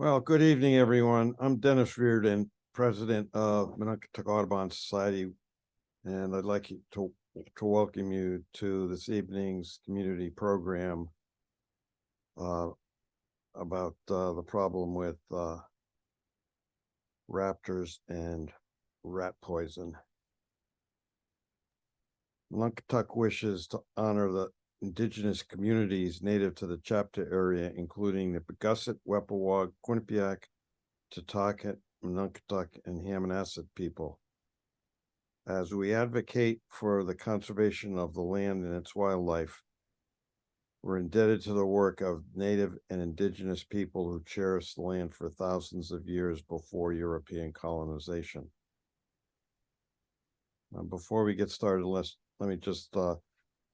Well, good evening, everyone. I'm Dennis Reardon, president of Minnetonka Audubon Society, and I'd like to welcome you to this evening's community program uh, about the problem with raptors and rat poison. Minnetonka wishes to honor the indigenous communities native to the chapter area, including the Pagusset, Wepawag, Quinnipiac, Tuttahat, Minnetonka, and Hammonasset people. As we advocate for the conservation of the land and its wildlife, we're indebted to the work of native and indigenous people who cherished the land for thousands of years before European colonization. Before we get started, let me just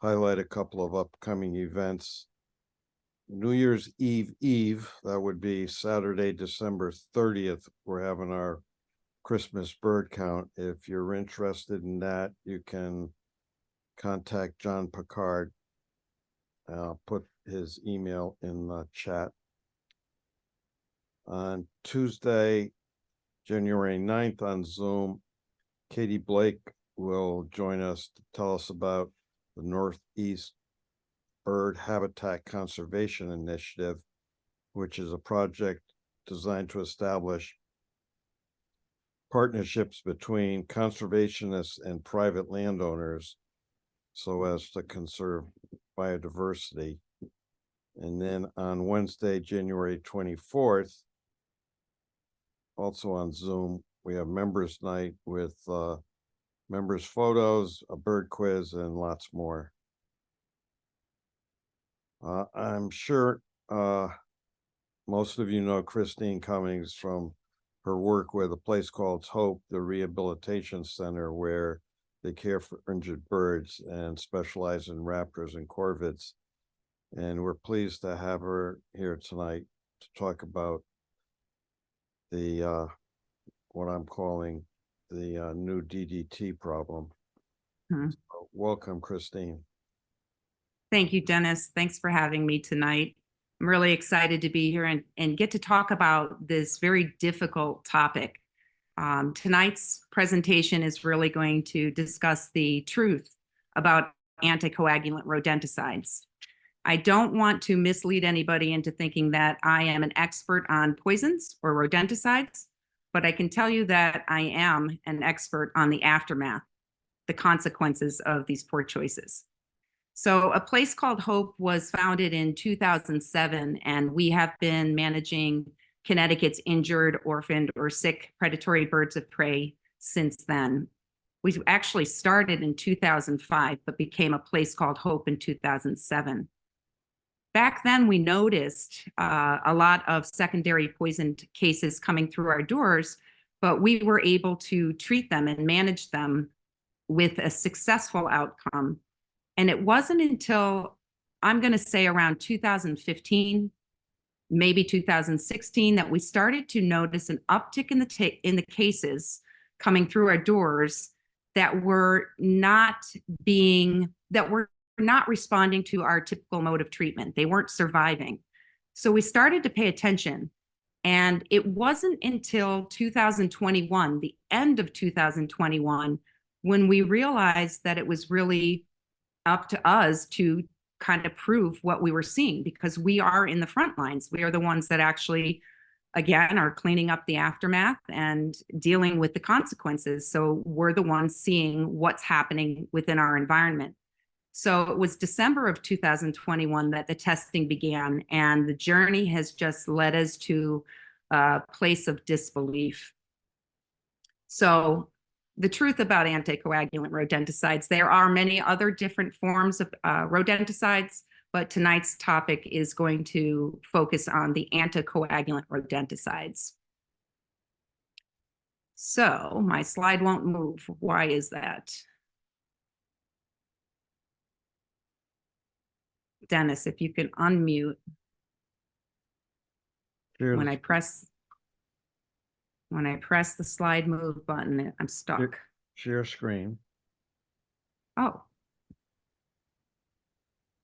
highlight a couple of upcoming events. New Year's Eve, that would be Saturday, December 30th, we're having our Christmas bird count. If you're interested in that, you can contact John Picard. I'll put his email in the chat. On Tuesday, January 9th on Zoom, Katie Blake will join us to tell us about the Northeast Bird Habitat Conservation Initiative, which is a project designed to establish partnerships between conservationists and private landowners so as to conserve biodiversity. And then on Wednesday, January 24th, also on Zoom, we have members night with members photos, a bird quiz, and lots more. I'm sure most of you know Christine Cummings from her work with a place called Hope, the rehabilitation center, where they care for injured birds and specialize in raptors and corvids. And we're pleased to have her here tonight to talk about the what I'm calling the new DDT problem. So welcome, Christine. Thank you, Dennis. Thanks for having me tonight. I'm really excited to be here and get to talk about this very difficult topic. Tonight's presentation is really going to discuss the truth about anticoagulant rodenticides. I don't want to mislead anybody into thinking that I am an expert on poisons or rodenticides, but I can tell you that I am an expert on the aftermath, the consequences of these poor choices. So a place called Hope was founded in 2007, and we have been managing Connecticut's injured, orphaned, or sick predatory birds of prey since then. We actually started in 2005, but became a place called Hope in 2007. Back then, we noticed a lot of secondary poisoned cases coming through our doors, but we were able to treat them and manage them with a successful outcome. And it wasn't until, I'm going to say, around 2015, maybe 2016, that we started to notice an uptick in the cases coming through our doors that were not responding to our typical mode of treatment. They weren't surviving. So we started to pay attention. And it wasn't until 2021, the end of 2021, when we realized that it was really up to us to kind of prove what we were seeing, because we are in the front lines. We are the ones that actually, again, are cleaning up the aftermath and dealing with the consequences. So we're the ones seeing what's happening within our environment. So it was December of 2021 that the testing began, and the journey has just led us to a place of disbelief. So the truth about anticoagulant rodenticides: there are many other different forms of rodenticides, but tonight's topic is going to focus on the anticoagulant rodenticides. So my slide won't move. Why is that? Dennis, if you can unmute. Cheers. When I press the slide move button, I'm stuck. Share screen. Oh.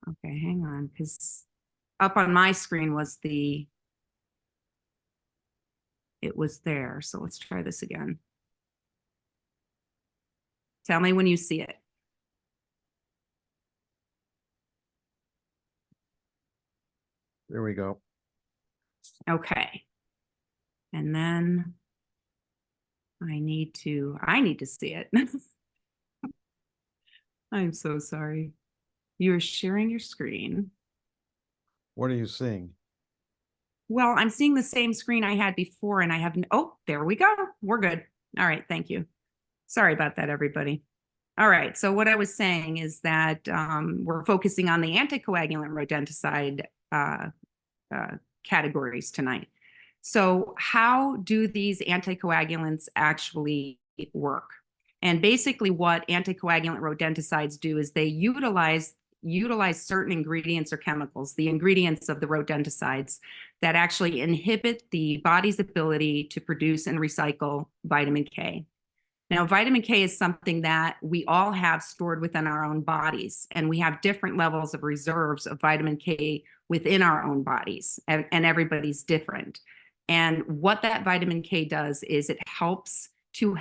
Okay, hang on, because up on my screen was the it was there. So let's try this again. Tell me when you see it. There we go. Okay. And then I need to see it. I'm so sorry. You're sharing your screen. What are you seeing? Well, I'm seeing the same screen I had before and I have, oh, there we go. We're good. All right. Thank you. Sorry about that, everybody. All right. So what I was saying is that we're focusing on the anticoagulant rodenticide categories tonight. So how do these anticoagulants actually work? And basically what anticoagulant rodenticides do is they utilize certain ingredients or chemicals, the ingredients of the rodenticides, that actually inhibit the body's ability to produce and recycle vitamin K. Now, vitamin K is something that we all have stored within our own bodies, and we have different levels of reserves of vitamin K within our own bodies, and everybody's different. And what that vitamin K does is it helps to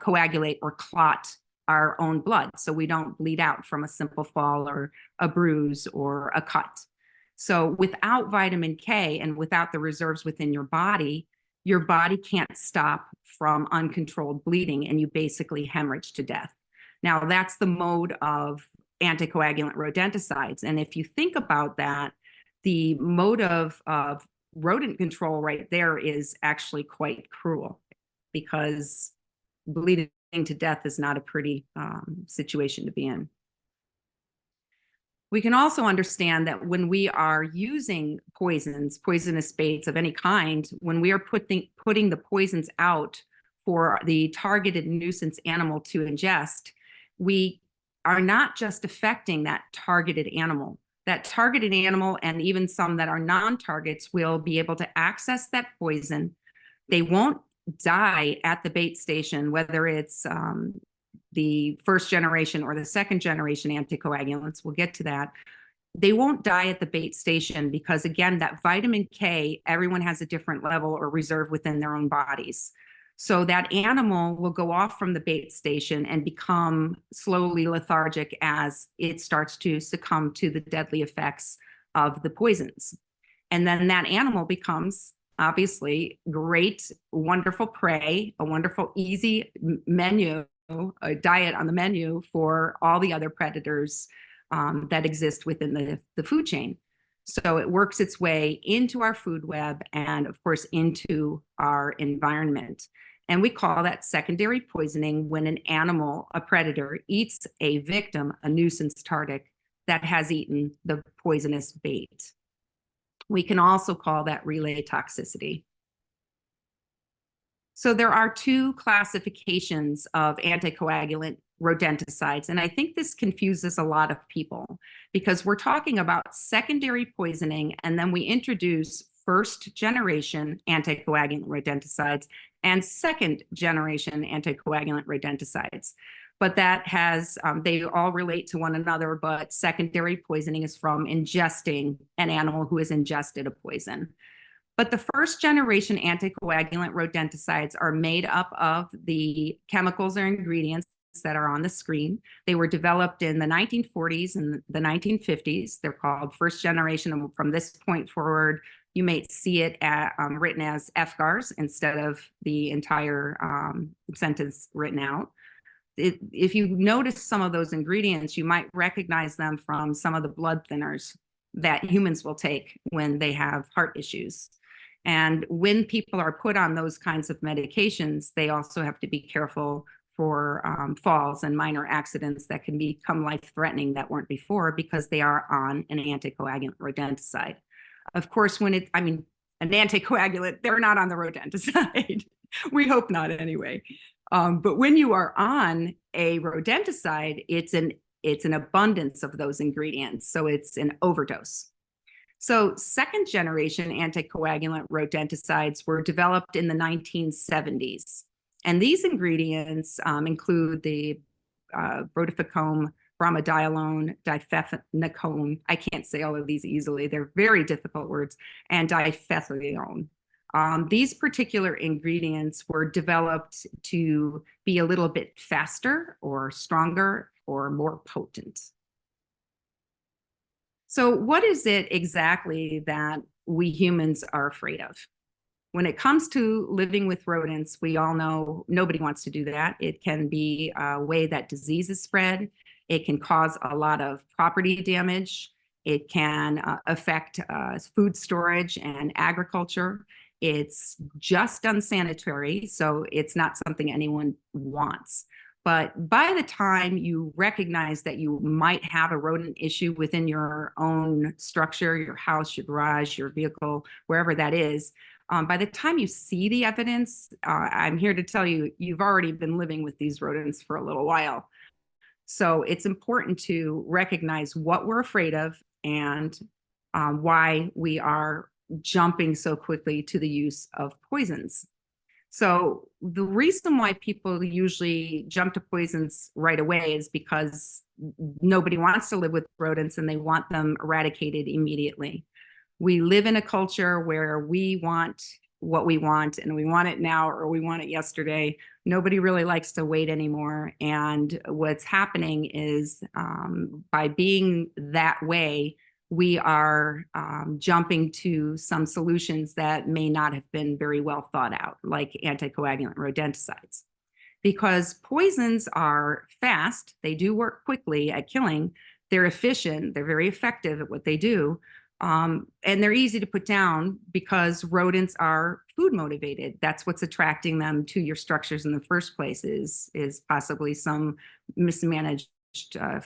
coagulate or clot our own blood so we don't bleed out from a simple fall or a bruise or a cut. So without vitamin K and without the reserves within your body can't stop from uncontrolled bleeding and you basically hemorrhage to death. Now, that's the mode of anticoagulant rodenticides. And if you think about that, the mode of rodent control right there is actually quite cruel because bleeding to death is not a pretty situation to be in. We can also understand that when we are using poisonous baits of any kind, when we are putting the poisons out for the targeted nuisance animal to ingest, we are not just affecting that targeted animal. That targeted animal and even some that are non-targets will be able to access that poison. They won't die at the bait station, whether it's the first generation or the second generation anticoagulants. We'll get to that. They won't die at the bait station because, again, that vitamin K, everyone has a different level or reserve within their own bodies. So that animal will go off from the bait station and become slowly lethargic as it starts to succumb to the deadly effects of the poisons. And then that animal becomes obviously great, wonderful prey, a wonderful, easy menu, a diet on the menu for all the other predators that exist within the food chain. So it works its way into our food web and, of course, into our environment. And we call that secondary poisoning when an animal, a predator, eats a victim, a nuisance target that has eaten the poisonous bait. We can also call that relay toxicity. So there are two classifications of anticoagulant rodenticides, and I think this confuses a lot of people because we're talking about secondary poisoning, and then we introduce first generation anticoagulant rodenticides and second generation anticoagulant rodenticides. But that has, they all relate to one another, but secondary poisoning is from ingesting an animal who has ingested a poison. But the first generation anticoagulant rodenticides are made up of the chemicals or ingredients that are on the screen. They were developed in the 1940s and the 1950s. They're called first generation. And from this point forward, you may see it written as FGARs instead of the entire sentence written out. If you notice some of those ingredients, you might recognize them from some of the blood thinners that humans will take when they have heart issues. And when people are put on those kinds of medications, they also have to be careful for falls and minor accidents that can become life-threatening that weren't before because they are on an anticoagulant rodenticide. Of course, when an anticoagulant, they're not on the rodenticide. We hope not anyway. But when you are on a rodenticide, it's an abundance of those ingredients. So it's an overdose. So second generation anticoagulant rodenticides were developed in the 1970s. And these ingredients include the rotificome, bromadiolone, difenycone. I can't say all of these easily. They're very difficult words. And difethione. These particular ingredients were developed to be a little bit faster or stronger or more potent. So what is it exactly that we humans are afraid of? When it comes to living with rodents, we all know nobody wants to do that. It can be a way that disease is spread. It can cause a lot of property damage. It can affect food storage and agriculture. It's just unsanitary, so it's not something anyone wants. But by the time you recognize that you might have a rodent issue within your own structure, your house, your garage, your vehicle, wherever that is, by the time you see the evidence, I'm here to tell you, you've already been living with these rodents for a little while. So it's important to recognize what we're afraid of and why we are jumping so quickly to the use of poisons. So the reason why people usually jump to poisons right away is because nobody wants to live with rodents and they want them eradicated immediately. We live in a culture where we want what we want and we want it now or we want it yesterday. Nobody really likes to wait anymore. And what's happening is by being that way, we are jumping to some solutions that may not have been very well thought out, like anticoagulant rodenticides. Because poisons are fast, they do work quickly at killing, they're efficient, they're very effective at what they do, and they're easy to put down because rodents are food motivated. That's what's attracting them to your structures in the first place is possibly some mismanaged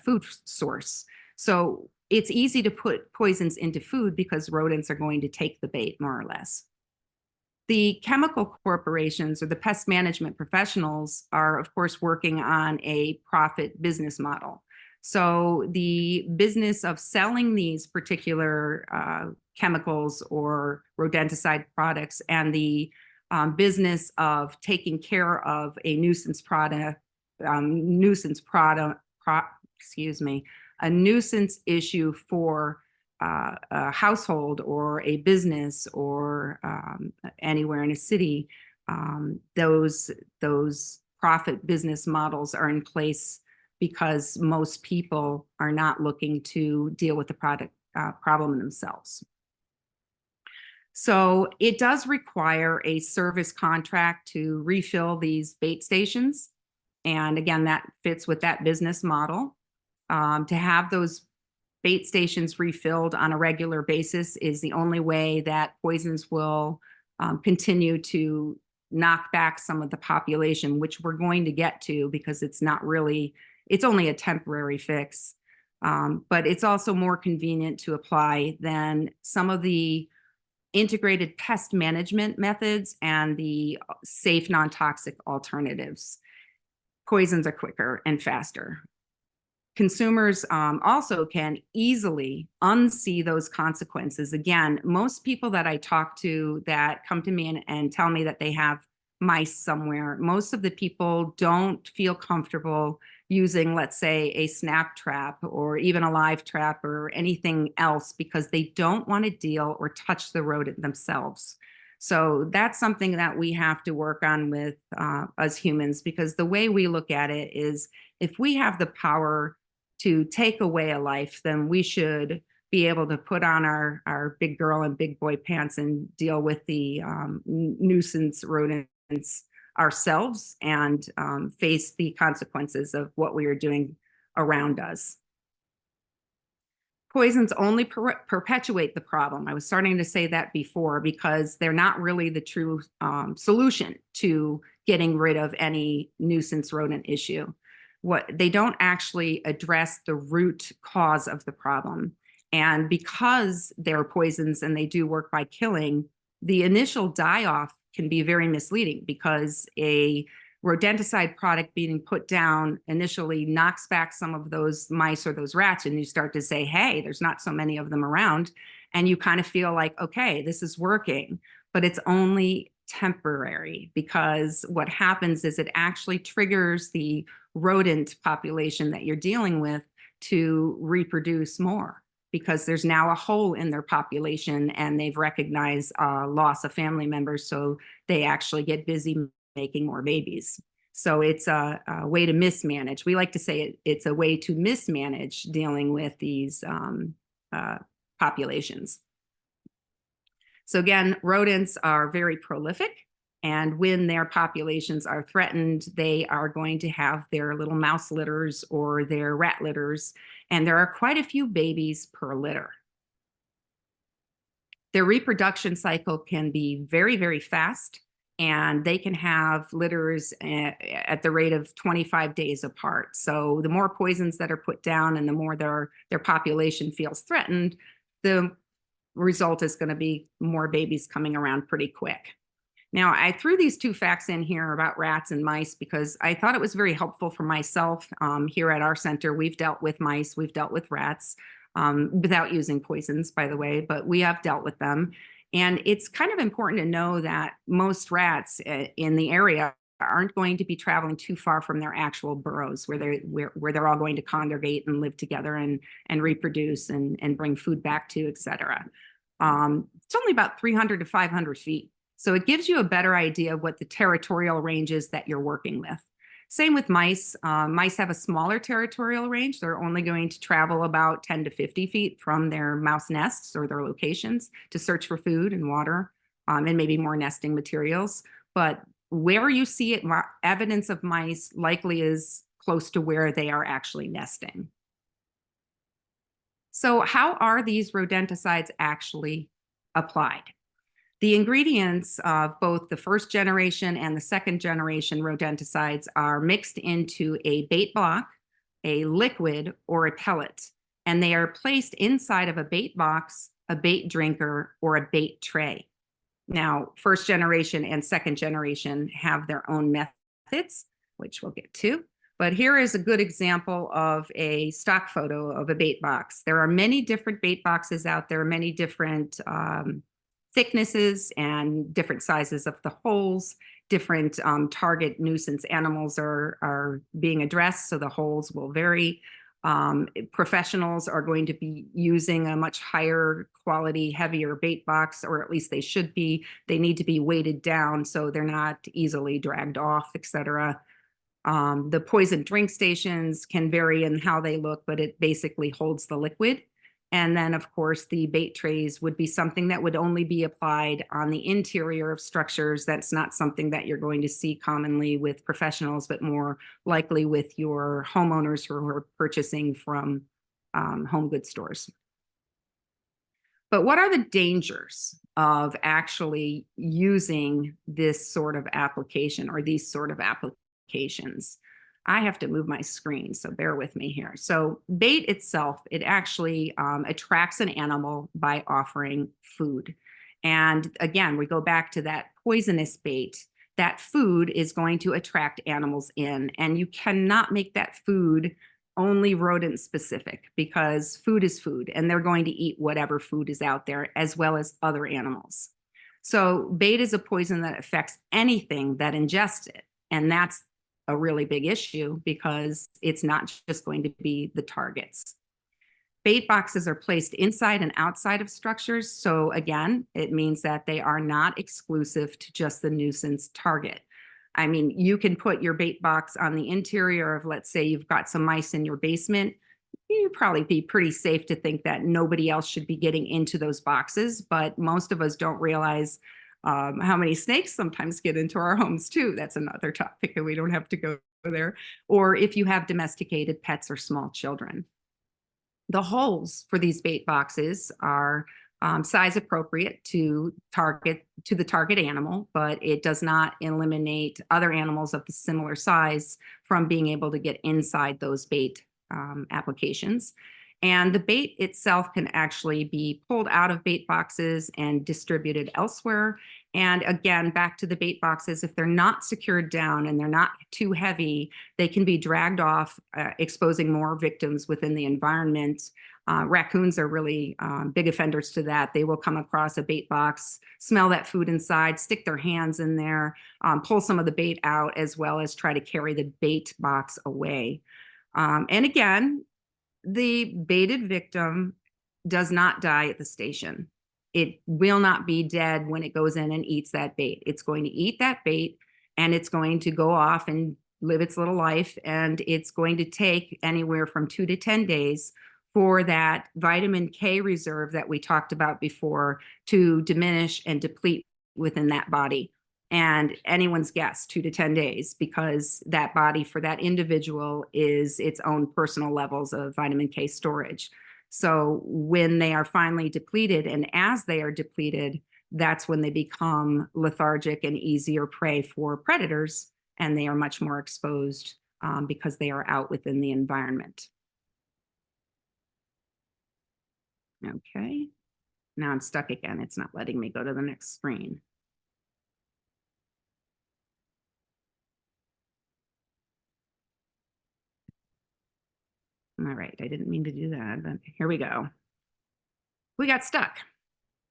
food source. So it's easy to put poisons into food because rodents are going to take the bait more or less. The chemical corporations or the pest management professionals are, of course, working on a profit business model. So the business of selling these particular chemicals or rodenticide products and the business of taking care of a nuisance issue for a household or a business or anywhere in a city, those profit business models are in place because most people are not looking to deal with the problem themselves. So it does require a service contract to refill these bait stations. And again, that fits with that business model. To have those bait stations refilled on a regular basis is the only way that poisons will continue to knock back some of the population, which we're going to get to because it's only a temporary fix. But it's also more convenient to apply than some of the integrated pest management methods and the safe non-toxic alternatives. Poisons are quicker and faster. Consumers also can easily unsee those consequences. Again, most people that I talk to that come to me and tell me that they have mice somewhere, most of the people don't feel comfortable using, let's say, a snap trap or even a live trap or anything else because they don't want to deal or touch the rodent themselves. So that's something that we have to work on with us humans, because the way we look at it is if we have the power to take away a life, then we should be able to put on our big girl and big boy pants and deal with the nuisance rodents ourselves and face the consequences of what we are doing around us. Poisons only perpetuate the problem. I was starting to say that before because they're not really the true solution to getting rid of any nuisance rodent issue. They don't actually address the root cause of the problem. And because they're poisons and they do work by killing, the initial die-off can be very misleading because a rodenticide product being put down initially knocks back some of those mice or those rats, and you start to say, hey, there's not so many of them around. And you kind of feel like, okay, this is working, but it's only temporary because what happens is it actually triggers the rodent population that you're dealing with to reproduce more because there's now a hole in their population and they've recognized loss of family members. So they actually get busy making more babies. So it's a way to mismanage. We like to say it's a way to mismanage dealing with these populations. So again, rodents are very prolific. And when their populations are threatened, they are going to have their little mouse litters or their rat litters. And there are quite a few babies per litter. Their reproduction cycle can be very, very fast. And they can have litters at the rate of 25 days apart. So the more poisons that are put down and the more their population feels threatened, the result is going to be more babies coming around pretty quick. Now, I threw these two facts in here about rats and mice because I thought it was very helpful for myself. Here at our center, we've dealt with mice, we've dealt with rats, without using poisons, by the way, but we have dealt with them. And it's kind of important to know that most rats in the area aren't going to be traveling too far from their actual burrows where they're all going to congregate and live together and reproduce and bring food back to, et cetera. It's only about 300 to 500 feet. So it gives you a better idea of what the territorial range is that you're working with. Same with mice. Mice have a smaller territorial range. They're only going to travel about 10 to 50 feet from their mouse nests or their locations to search for food and water, and maybe more nesting materials. But where you see it, evidence of mice likely is close to where they are actually nesting. So how are these rodenticides actually applied? The ingredients of both the first generation and the second generation rodenticides are mixed into a bait block, a liquid, or a pellet, and they are placed inside of a bait box, a bait drinker, or a bait tray. Now, first generation and second generation have their own methods, which we'll get to. But here is a good example of a stock photo of a bait box. There are many different bait boxes out there, many different thicknesses and different sizes of the holes. Different target nuisance animals are being addressed, so the holes will vary. Professionals are going to be using a much higher quality, heavier bait box, or at least they should be. They need to be weighted down so they're not easily dragged off, et cetera. The poison drink stations can vary in how they look, but it basically holds the liquid. And then, of course, the bait trays would be something that would only be applied on the interior of structures. That's not something that you're going to see commonly with professionals, but more likely with your homeowners who are purchasing from home goods stores. But what are the dangers of actually using this sort of application or these sort of applications? I have to move my screen, so bear with me here. So bait itself, it actually attracts an animal by offering food. And again, we go back to that poisonous bait. That food is going to attract animals in, and you cannot make that food only rodent specific because food is food, and they're going to eat whatever food is out there as well as other animals. So bait is a poison that affects anything that ingests it, and that's a really big issue because it's not just going to be the targets. Bait boxes are placed inside and outside of structures. So again, it means that they are not exclusive to just the nuisance target. I mean, you can put your bait box on the interior of, let's say you've got some mice in your basement. You'd probably be pretty safe to think that nobody else should be getting into those boxes, but most of us don't realize how many snakes sometimes get into our homes too. That's another topic and we don't have to go there. Or if you have domesticated pets or small children. The holes for these bait boxes are size appropriate to the target animal, but it does not eliminate other animals of the similar size from being able to get inside those bait applications. And the bait itself can actually be pulled out of bait boxes and distributed elsewhere. And again, back to the bait boxes, if they're not secured down and they're not too heavy, they can be dragged off, exposing more victims within the environment. Raccoons are really big offenders to that. They will come across a bait box, smell that food inside, stick their hands in there, pull some of the bait out, as well as try to carry the bait box away. And again, the baited victim does not die at the station. It will not be dead when it goes in and eats that bait. It's going to eat that bait, and it's going to go off and live its little life. And it's going to take anywhere from 2 to 10 days for that vitamin K reserve that we talked about before to diminish and deplete within that body. And anyone's guess, 2 to 10 days, because that body for that individual is its own personal levels of vitamin K storage. So when they are finally depleted, and as they are depleted, that's when they become lethargic and easier prey for predators, and they are much more exposed because they are out within the environment. Okay, now I'm stuck again. It's not letting me go to the next screen. All right, I didn't mean to do that, but here we go. We got stuck.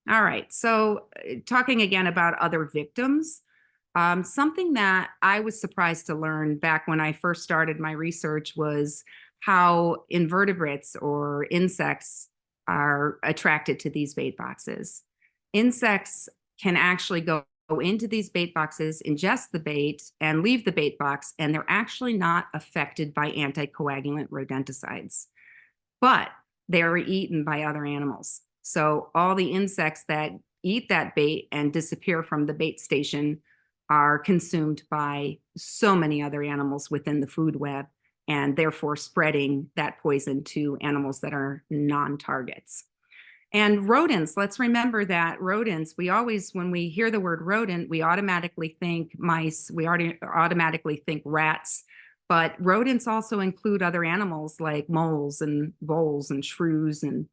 All right, so talking again about other victims, something that I was surprised to learn back when I first started my research was how invertebrates or insects are attracted to these bait boxes. Insects can actually go into these bait boxes, ingest the bait, and leave the bait box, and they're actually not affected by anticoagulant rodenticides, but they are eaten by other animals. So all the insects that eat that bait and disappear from the bait station are consumed by so many other animals within the food web, and therefore spreading that poison to animals that are non-targets. And rodents, let's remember that rodents, we always, when we hear the word rodent, we automatically think mice, we automatically think rats, but rodents also include other animals like moles and voles and shrews and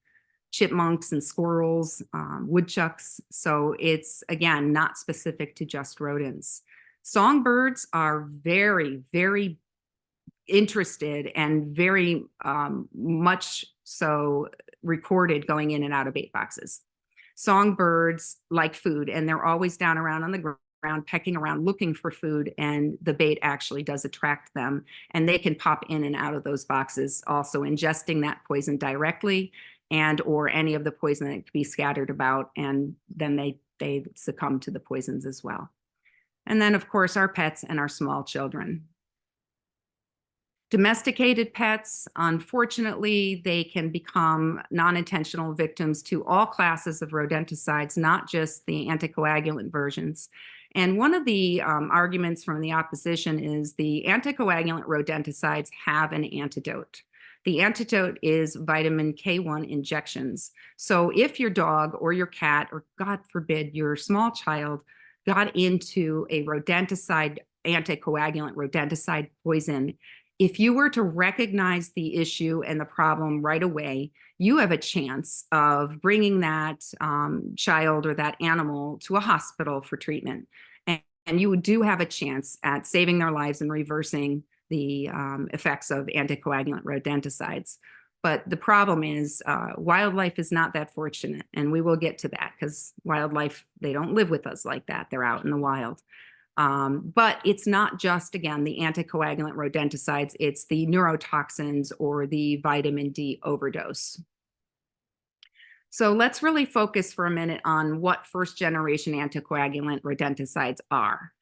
chipmunks and squirrels, woodchucks. So it's, again, not specific to just rodents. Songbirds are very, very interested and very much so recorded going in and out of bait boxes. Songbirds like food, and they're always down around on the ground, pecking around, looking for food, and the bait actually does attract them, and they can pop in and out of those boxes, also ingesting that poison directly and or any of the poison that could be scattered about, and then they succumb to the poisons as well. And then, of course, our pets and our small children. Domesticated pets, unfortunately, they can become non-intentional victims to all classes of rodenticides, not just the anticoagulant versions. And one of the arguments from the opposition is the anticoagulant rodenticides have an antidote. The antidote is vitamin K1 injections. So if your dog or your cat, or God forbid, your small child got into a rodenticide, anticoagulant rodenticide poison, if you were to recognize the issue and the problem right away, you have a chance of bringing that child or that animal to a hospital for treatment. And you do have a chance at saving their lives and reversing the effects of anticoagulant rodenticides. But the problem is wildlife is not that fortunate. And we will get to that because wildlife, they don't live with us like that. They're out in the wild. But it's not just, again, the anticoagulant rodenticides, it's the neurotoxins or the vitamin D overdose. So let's really focus for a minute on what first generation anticoagulant rodenticides are.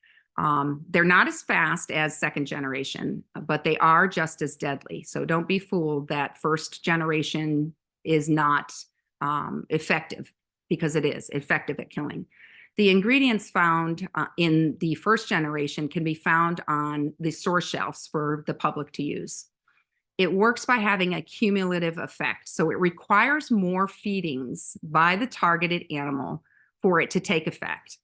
They're not as fast as second generation, but they are just as deadly. So don't be fooled that first generation is not effective, because it is effective at killing. The ingredients found in the first generation can be found on the store shelves for the public to use. It works by having a cumulative effect. So it requires more feedings by the targeted animal for it to take effect.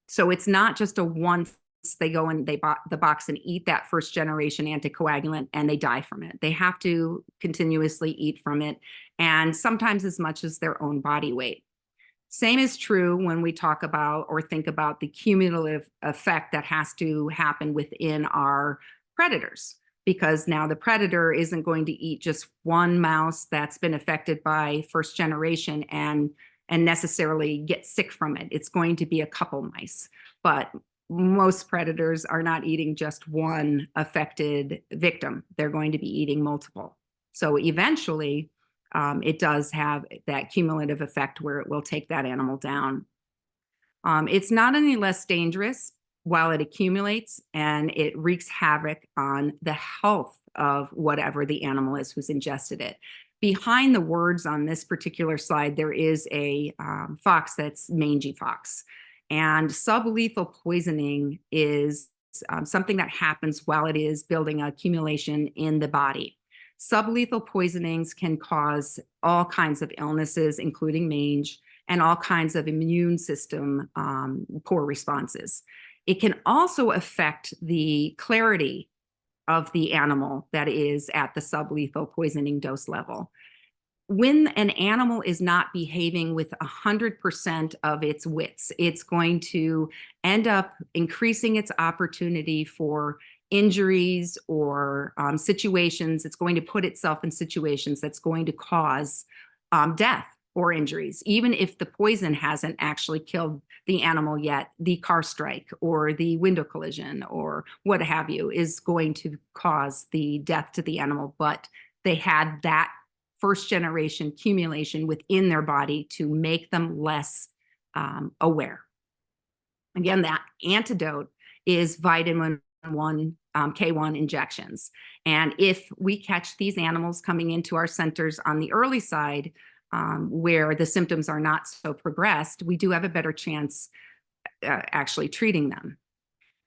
So it's not just a once they go and they bought the box and eat that first generation anticoagulant and they die from it. They have to continuously eat from it, and sometimes as much as their own body weight. Same is true when we talk about or think about the cumulative effect that has to happen within our predators, because now the predator isn't going to eat just one mouse that's been affected by first generation and necessarily get sick from it. It's going to be a couple mice, but most predators are not eating just one affected victim. They're going to be eating multiple. So eventually, it does have that cumulative effect where it will take that animal down. It's not any less dangerous while it accumulates, and it wreaks havoc on the health of whatever the animal is who's ingested it. Behind the words on this particular slide, there is a fox that's mangy fox. And sublethal poisoning is something that happens while it is building accumulation in the body. Sublethal poisonings can cause all kinds of illnesses, including mange, and all kinds of immune system poor responses. It can also affect the clarity of the animal that is at the sublethal poisoning dose level. When an animal is not behaving with 100% of its wits, it's going to end up increasing its opportunity for injuries or situations. It's going to put itself in situations that's going to cause death or injuries, even if the poison hasn't actually killed the animal yet. The car strike or the window collision or what have you is going to cause the death to the animal, but they had that first generation accumulation within their body to make them less aware. Again, that antidote is vitamin K1 injections. And if we catch these animals coming into our centers on the early side, where the symptoms are not so progressed, we do have a better chance actually treating them.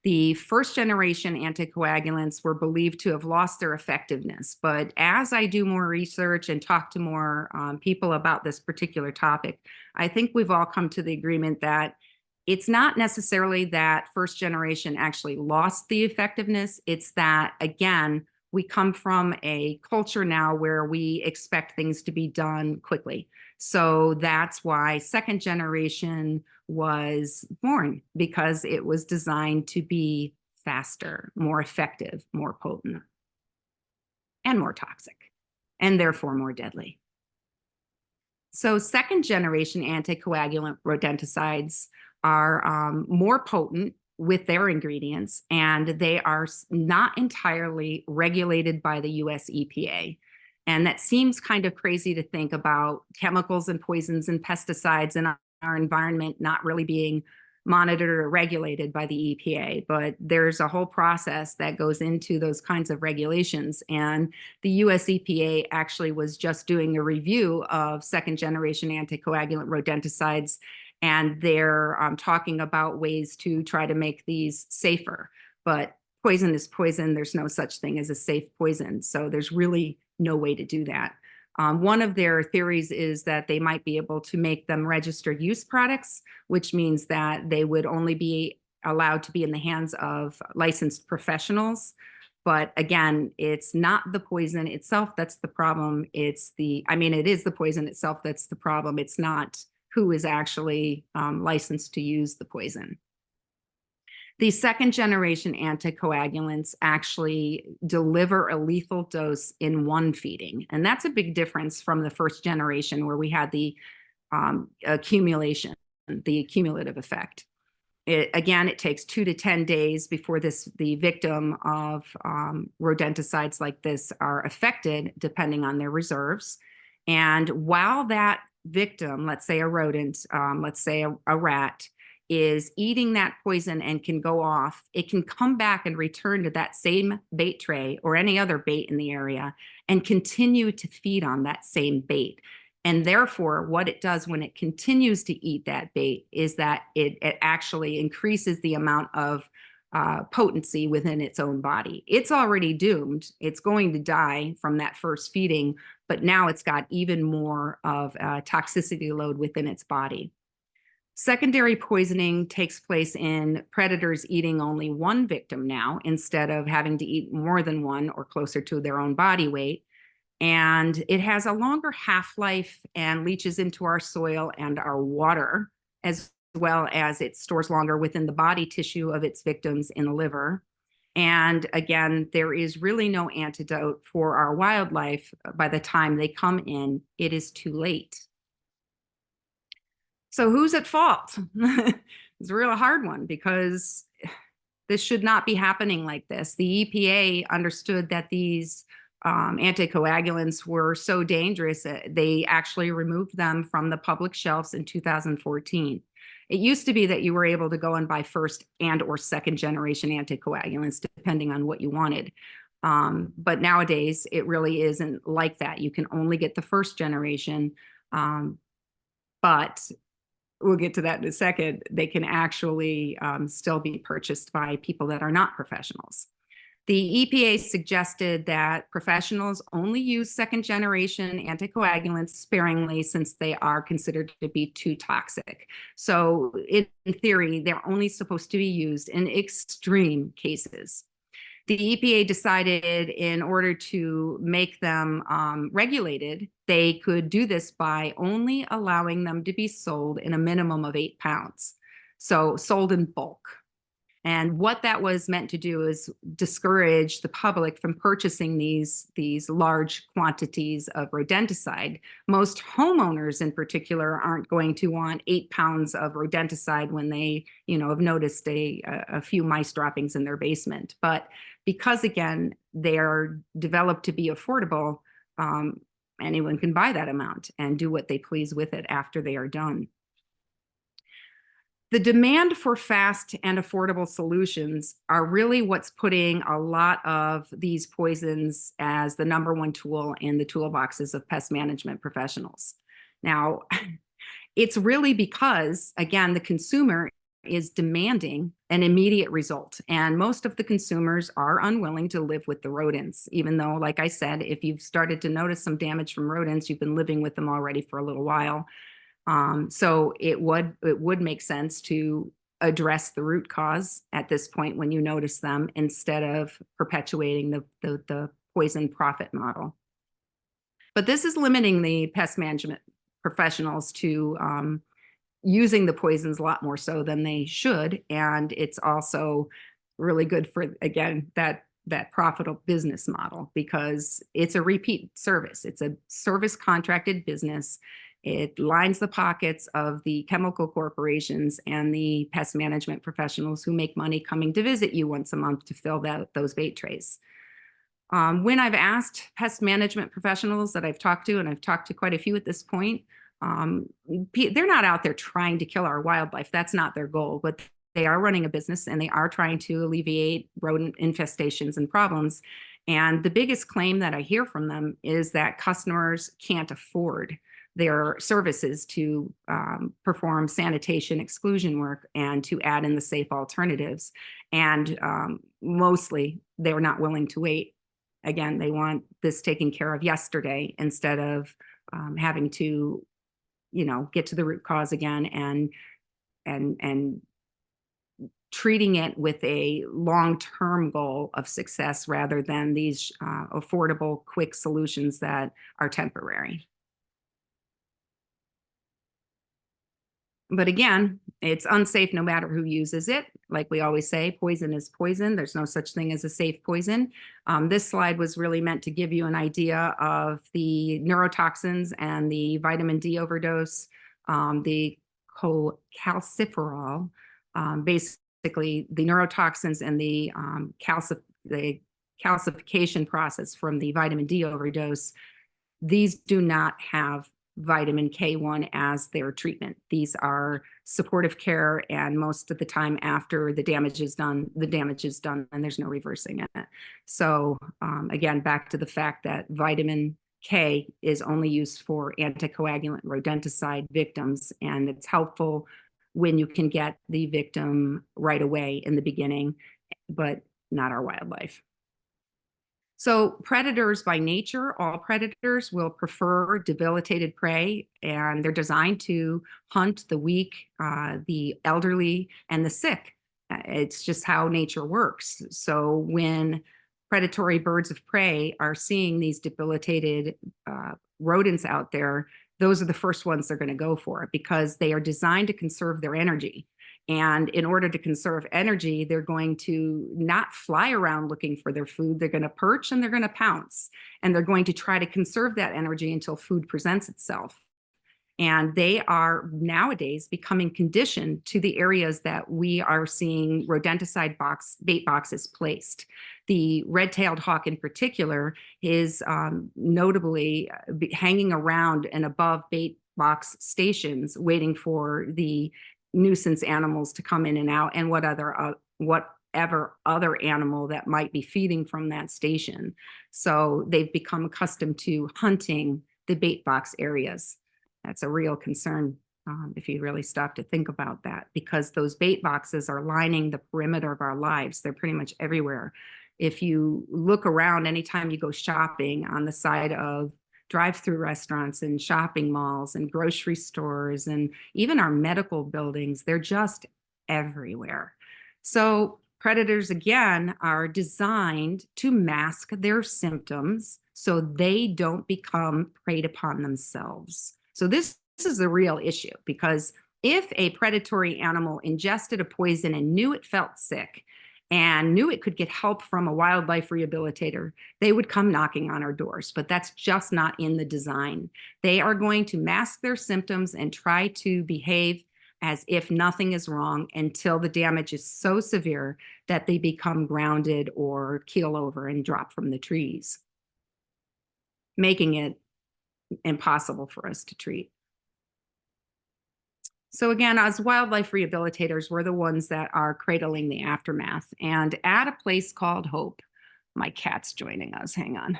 The first generation anticoagulants were believed to have lost their effectiveness, but as I do more research and talk to more people about this particular topic, I think we've all come to the agreement that it's not necessarily that first generation actually lost the effectiveness. It's that, again, we come from a culture now where we expect things to be done quickly. So that's why second generation was born, because it was designed to be faster, more effective, more potent, and more toxic, and therefore more deadly. So second generation anticoagulant rodenticides are more potent with their ingredients, and they are not entirely regulated by the US EPA. And that seems kind of crazy to think about chemicals and poisons and pesticides in our environment not really being monitored or regulated by the EPA, but there's a whole process that goes into those kinds of regulations. And the US EPA actually was just doing a review of second generation anticoagulant rodenticides, and they're talking about ways to try to make these safer. But poison is poison. There's no such thing as a safe poison. So there's really no way to do that. One of their theories is that they might be able to make them registered use products, which means that they would only be allowed to be in the hands of licensed professionals. But again, it's not the poison itself that's the problem. It is the poison itself that's the problem. It's not who is actually licensed to use the poison. The second generation anticoagulants actually deliver a lethal dose in one feeding. And that's a big difference from the first generation where we had the accumulation, the cumulative effect. Again, it takes 2 to 10 days before the victim of rodenticides like this are affected, depending on their reserves. And while that victim, let's say a rodent, let's say a rat, is eating that poison and can go off, it can come back and return to that same bait tray or any other bait in the area and continue to feed on that same bait. And therefore, what it does when it continues to eat that bait is that it actually increases the amount of potency within its own body. It's already doomed. It's going to die from that first feeding, but now it's got even more of a toxicity load within its body. Secondary poisoning takes place in predators eating only one victim now, instead of having to eat more than one or closer to their own body weight. And it has a longer half-life and leaches into our soil and our water, as well as it stores longer within the body tissue of its victims in the liver. And again, there is really no antidote for our wildlife. By the time they come in, it is too late. So who's at fault? It's a real hard one, because this should not be happening like this. The EPA understood that these anticoagulants were so dangerous, they actually removed them from the public shelves in 2014. It used to be that you were able to go and buy first and or second generation anticoagulants, depending on what you wanted. But nowadays, it really isn't like that. You can only get the first generation, but we'll get to that in a second. They can actually still be purchased by people that are not professionals. The EPA suggested that professionals only use second generation anticoagulants sparingly since they are considered to be too toxic. So in theory, they're only supposed to be used in extreme cases. The EPA decided in order to make them regulated, they could do this by only allowing them to be sold in a minimum of 8 pounds. So sold in bulk. And what that was meant to do is discourage the public from purchasing these large quantities of rodenticide. Most homeowners in particular aren't going to want 8 pounds of rodenticide when they, have noticed a few mice droppings in their basement. But because, again, they are developed to be affordable, anyone can buy that amount and do what they please with it after they are done. The demand for fast and affordable solutions are really what's putting a lot of these poisons as the #1 tool in the toolboxes of pest management professionals. Now, it's really because, again, the consumer is demanding an immediate result. And most of the consumers are unwilling to live with the rodents, even though, like I said, if you've started to notice some damage from rodents, you've been living with them already for a little while. So it would make sense to address the root cause at this point when you notice them, instead of perpetuating the poison profit model. But this is limiting the pest management professionals to using the poisons a lot more so than they should. And it's also really good for, again, that profitable business model, because it's a repeat service. It's a service contracted business. It lines the pockets of the chemical corporations and the pest management professionals who make money coming to visit you once a month to fill those bait trays. When I've asked pest management professionals that I've talked to, and I've talked to quite a few at this point, they're not out there trying to kill our wildlife. That's not their goal, but they are running a business and they are trying to alleviate rodent infestations and problems. And the biggest claim that I hear from them is that customers can't afford their services to perform sanitation exclusion work and to add in the safe alternatives. And mostly they're not willing to wait. Again, they want this taken care of yesterday instead of having to, get to the root cause again and treating it with a long-term goal of success rather than these affordable, quick solutions that are temporary. But again, it's unsafe no matter who uses it. Like we always say, poison is poison. There's no such thing as a safe poison. This slide was really meant to give you an idea of the neurotoxins and the vitamin D overdose, the calciferol, basically the neurotoxins and the calcification process from the vitamin D overdose. These do not have vitamin K1 as their treatment. These are supportive care, and most of the time after the damage is done and there's no reversing it. So again, back to the fact that vitamin K is only used for anticoagulant rodenticide victims, and it's helpful when you can get the victim right away in the beginning, but not our wildlife. So predators by nature, all predators will prefer debilitated prey, and they're designed to hunt the weak, the elderly, and the sick. It's just how nature works. So when predatory birds of prey are seeing these debilitated rodents out there, those are the first ones they're going to go for, because they are designed to conserve their energy. And in order to conserve energy, they're going to not fly around looking for their food. They're going to perch and they're going to pounce. And they're going to try to conserve that energy until food presents itself. And they are nowadays becoming conditioned to the areas that we are seeing rodenticide bait boxes placed. The red-tailed hawk in particular is notably hanging around and above bait box stations waiting for the nuisance animals to come in and out, and whatever other animal that might be feeding from that station. So they've become accustomed to hunting the bait box areas. That's a real concern if you really stop to think about that, because those bait boxes are lining the perimeter of our lives. They're pretty much everywhere. If you look around anytime you go shopping on the side of drive-through restaurants and shopping malls and grocery stores and even our medical buildings, they're just everywhere. So predators, again, are designed to mask their symptoms so they don't become preyed upon themselves. So this is the real issue, because if a predatory animal ingested a poison and knew it felt sick and knew it could get help from a wildlife rehabilitator, they would come knocking on our doors. But that's just not in the design. They are going to mask their symptoms and try to behave as if nothing is wrong until the damage is so severe that they become grounded or keel over and drop from the trees, making it impossible for us to treat. So again, as wildlife rehabilitators, we're the ones that are cradling the aftermath. And at a place called Hope, my cat's joining us, hang on.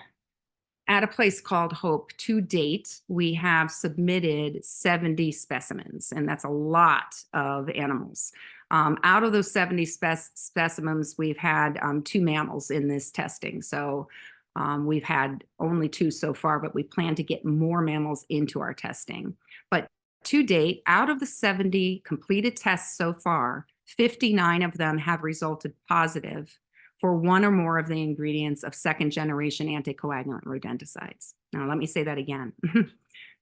At a place called Hope, to date, we have submitted 70 specimens, and that's a lot of animals. Out of those 70 specimens, we've had 2 mammals in this testing. So we've had only 2 so far, but we plan to get more mammals into our testing. But to date, out of the 70 completed tests so far, 59 of them have resulted positive for one or more of the ingredients of second-generation anticoagulant rodenticides. Now, let me say that again.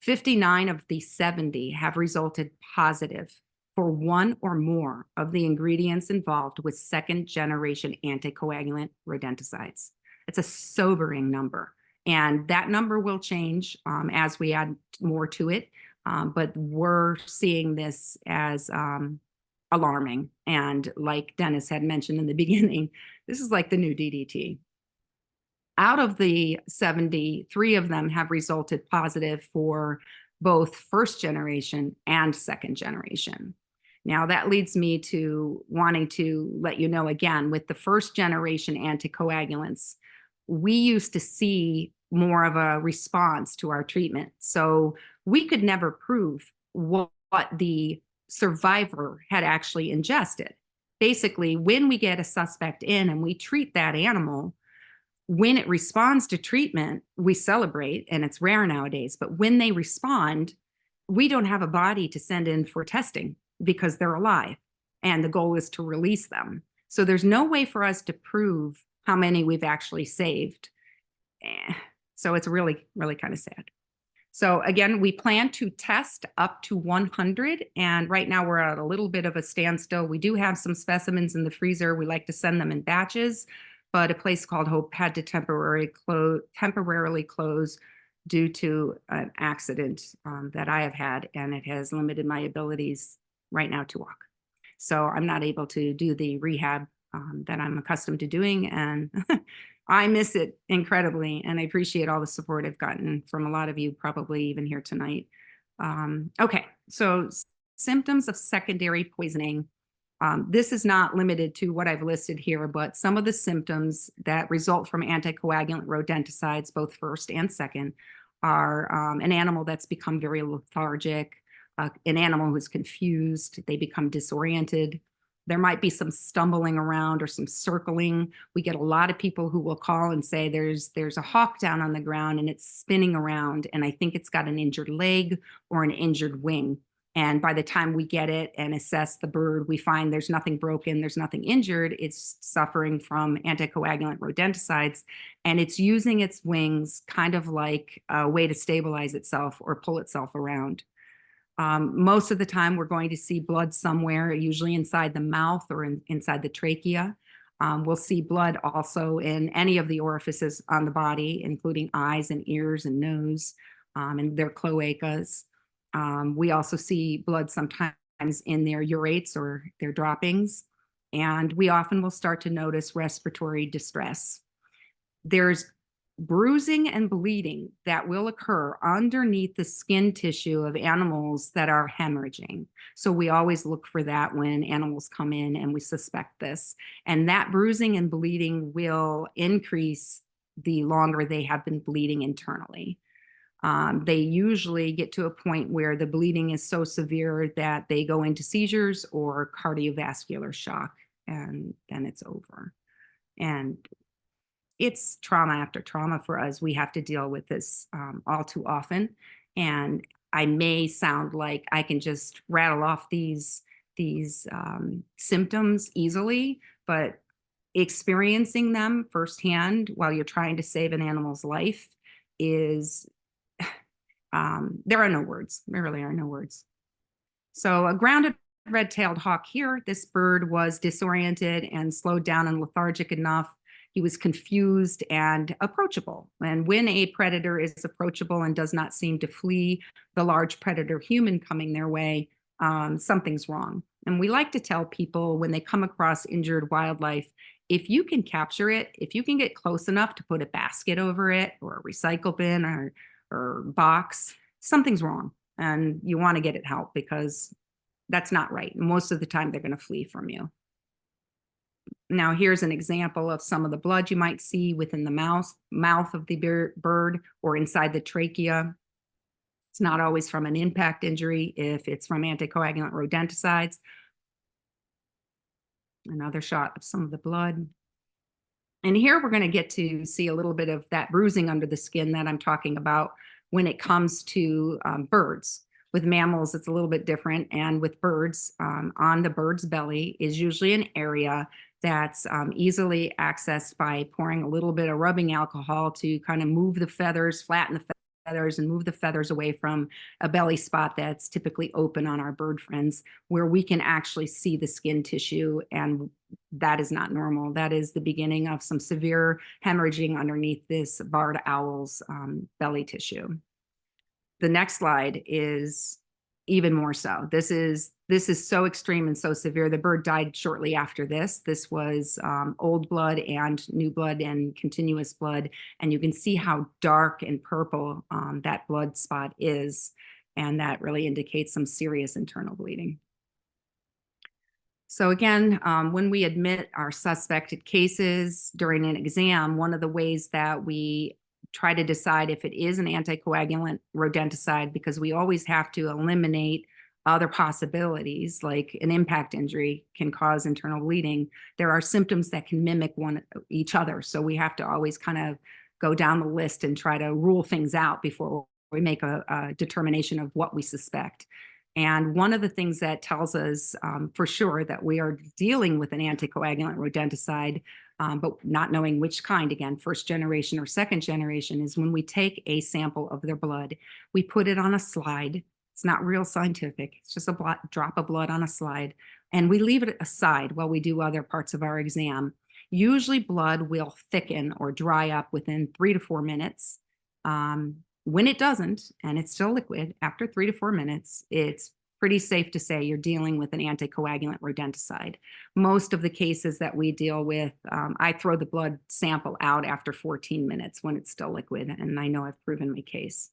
59 of the 70 have resulted positive for one or more of the ingredients involved with second-generation anticoagulant rodenticides. It's a sobering number, and that number will change as we add more to it, but we're seeing this as alarming. And like Dennis had mentioned in the beginning, this is like the new DDT. Out of the 70, 3 of them have resulted positive for both first generation and second generation. Now that leads me to wanting to let you know again, with the first generation anticoagulants, we used to see more of a response to our treatment. So we could never prove what the survivor had actually ingested. Basically, when we get a suspect in and we treat that animal, when it responds to treatment, we celebrate, and it's rare nowadays. But when they respond, we don't have a body to send in for testing because they're alive, and the goal is to release them. So there's no way for us to prove how many we've actually saved. So it's really, really kind of sad. So again, we plan to test up to 100, and right now we're at a little bit of a standstill. We do have some specimens in the freezer. We like to send them in batches, but a place called Hope had to temporarily close due to an accident that I have had, and it has limited my abilities right now to walk. So I'm not able to do the rehab that I'm accustomed to doing, and I miss it incredibly, and I appreciate all the support I've gotten from a lot of you, probably even here tonight. Okay, so symptoms of secondary poisoning. This is not limited to what I've listed here, but some of the symptoms that result from anticoagulant rodenticides, both first and second, are an animal that's become very lethargic, an animal who's confused, they become disoriented. There might be some stumbling around or some circling. We get a lot of people who will call and say there's a hawk down on the ground and it's spinning around, and I think it's got an injured leg or an injured wing. And by the time we get it and assess the bird, we find there's nothing broken, there's nothing injured. It's suffering from anticoagulant rodenticides, and it's using its wings kind of like a way to stabilize itself or pull itself around. Most of the time, we're going to see blood somewhere, usually inside the mouth or inside the trachea. We'll see blood also in any of the orifices on the body, including eyes and ears and nose, and their cloacas. We also see blood sometimes in their urates or their droppings, and we often will start to notice respiratory distress. There's bruising and bleeding that will occur underneath the skin tissue of animals that are hemorrhaging. So we always look for that when animals come in and we suspect this. And that bruising and bleeding will increase the longer they have been bleeding internally. They usually get to a point where the bleeding is so severe that they go into seizures or cardiovascular shock, and then it's over. And it's trauma after trauma for us. We have to deal with this all too often. And I may sound like I can just rattle off these symptoms easily, but experiencing them firsthand while you're trying to save an animal's life is there are no words. There really are no words. So a grounded red-tailed hawk here, this bird was disoriented and slowed down and lethargic enough. He was confused and approachable. And when a predator is approachable and does not seem to flee the large predator human coming their way, something's wrong. And we like to tell people when they come across injured wildlife, if you can capture it, if you can get close enough to put a basket over it or a recycle bin or box, something's wrong. And you want to get it help because that's not right. Most of the time, they're going to flee from you. Now, here's an example of some of the blood you might see within the mouth of the bird or inside the trachea. It's not always from an impact injury if it's from anticoagulant rodenticides. Another shot of some of the blood. And here we're going to get to see a little bit of that bruising under the skin that I'm talking about when it comes to birds. With mammals, it's a little bit different. And with birds, on the bird's belly is usually an area that's easily accessed by pouring a little bit of rubbing alcohol to kind of move the feathers, flatten the feathers, and move the feathers away from a belly spot that's typically open on our bird friends, where we can actually see the skin tissue. And that is not normal. That is the beginning of some severe hemorrhaging underneath this barred owl's belly tissue. The next slide is even more so. This is so extreme and so severe. The bird died shortly after this. This was old blood and new blood and continuous blood. And you can see how dark and purple that blood spot is. And that really indicates some serious internal bleeding. So again, when we admit our suspected cases during an exam, one of the ways that we try to decide if it is an anticoagulant rodenticide, because we always have to eliminate other possibilities, like an impact injury can cause internal bleeding. There are symptoms that can mimic each other. So we have to always kind of go down the list and try to rule things out before we make a determination of what we suspect. And one of the things that tells us for sure that we are dealing with an anticoagulant rodenticide, but not knowing which kind, again, first generation or second generation, is when we take a sample of their blood, we put it on a slide. It's not real scientific. It's just a drop of blood on a slide. And we leave it aside while we do other parts of our exam. Usually blood will thicken or dry up within 3 to 4 minutes. When it doesn't, and it's still liquid, after 3 to 4 minutes, it's pretty safe to say you're dealing with an anticoagulant rodenticide. Most of the cases that we deal with, I throw the blood sample out after 14 minutes when it's still liquid, and I know I've proven my case.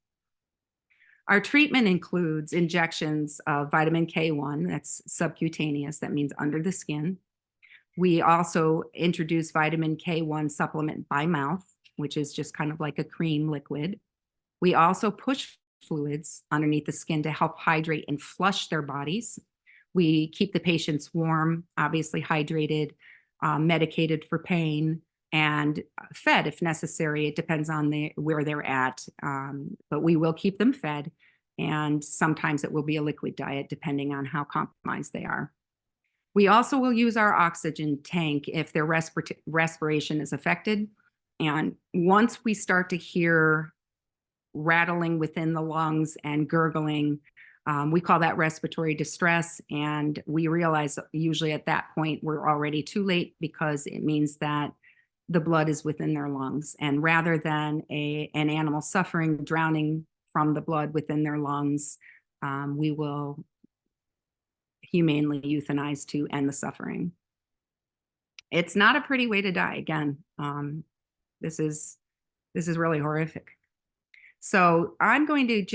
Our treatment includes injections of vitamin K1, that's subcutaneous, that means under the skin. We also introduce vitamin K1 supplement by mouth, which is just kind of like a cream liquid. We also push fluids underneath the skin to help hydrate and flush their bodies. We keep the patients warm, obviously hydrated, medicated for pain, and fed if necessary. It depends on where they're at, but we will keep them fed. And sometimes it will be a liquid diet depending on how compromised they are. We also will use our oxygen tank if their respiration is affected. And once we start to hear rattling within the lungs and gurgling, we call that respiratory distress. And we realize usually at that point we're already too late, because it means that the blood is within their lungs. And rather than an animal suffering, drowning from the blood within their lungs, we will humanely euthanize to end the suffering. It's not a pretty way to die. Again, this is really horrific. So I'm going to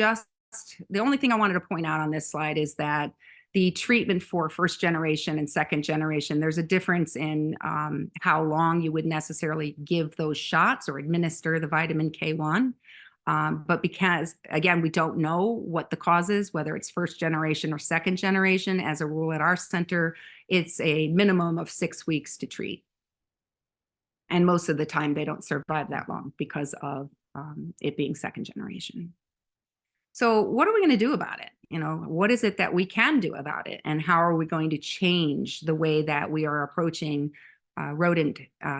the only thing I wanted to point out on this slide is that the treatment for first generation and second generation, there's a difference in how long you would necessarily give those shots or administer the vitamin K1. But because, again, we don't know what the cause is, whether it's first generation or second generation, as a rule at our center, it's a minimum of 6 weeks to treat. And most of the time, they don't survive that long because of it being second generation. So what are we going to do about it? What is it that we can do about it? And how are we going to change the way that we are approaching rodent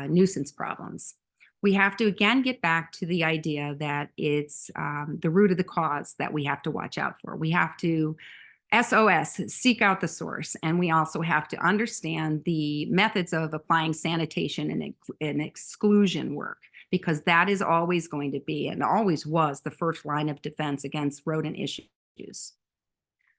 nuisance problems? We have to, again, get back to the idea that it's the root of the cause that we have to watch out for. We have to SOS, seek out the source. And we also have to understand the methods of applying sanitation and exclusion work, because that is always going to be and always was the first line of defense against rodent issues.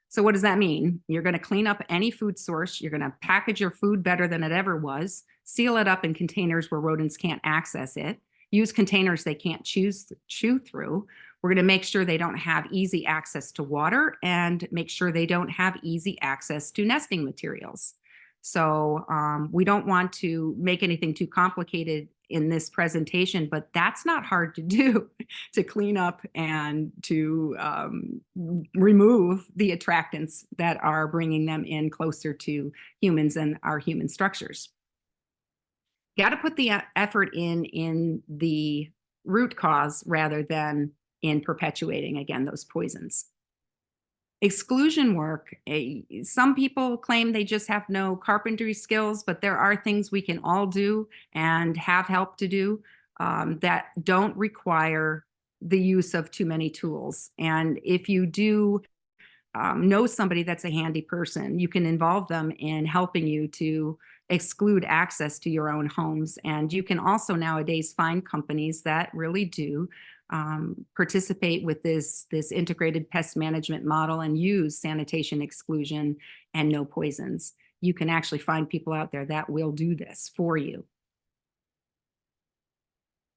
So what does that mean? You're going to clean up any food source. You're going to package your food better than it ever was, seal it up in containers where rodents can't access it, use containers they can't chew through. We're going to make sure they don't have easy access to water and make sure they don't have easy access to nesting materials. So we don't want to make anything too complicated in this presentation, but that's not hard to do, to clean up and to remove the attractants that are bringing them in closer to humans and our human structures. Got to put the effort in the root cause rather than in perpetuating, again, those poisons. Exclusion work, some people claim they just have no carpentry skills, but there are things we can all do and have help to do that don't require the use of too many tools. And if you do know somebody that's a handy person, you can involve them in helping you to exclude access to your own homes. And you can also nowadays find companies that really do participate with this integrated pest management model and use sanitation exclusion and no poisons. You can actually find people out there that will do this for you.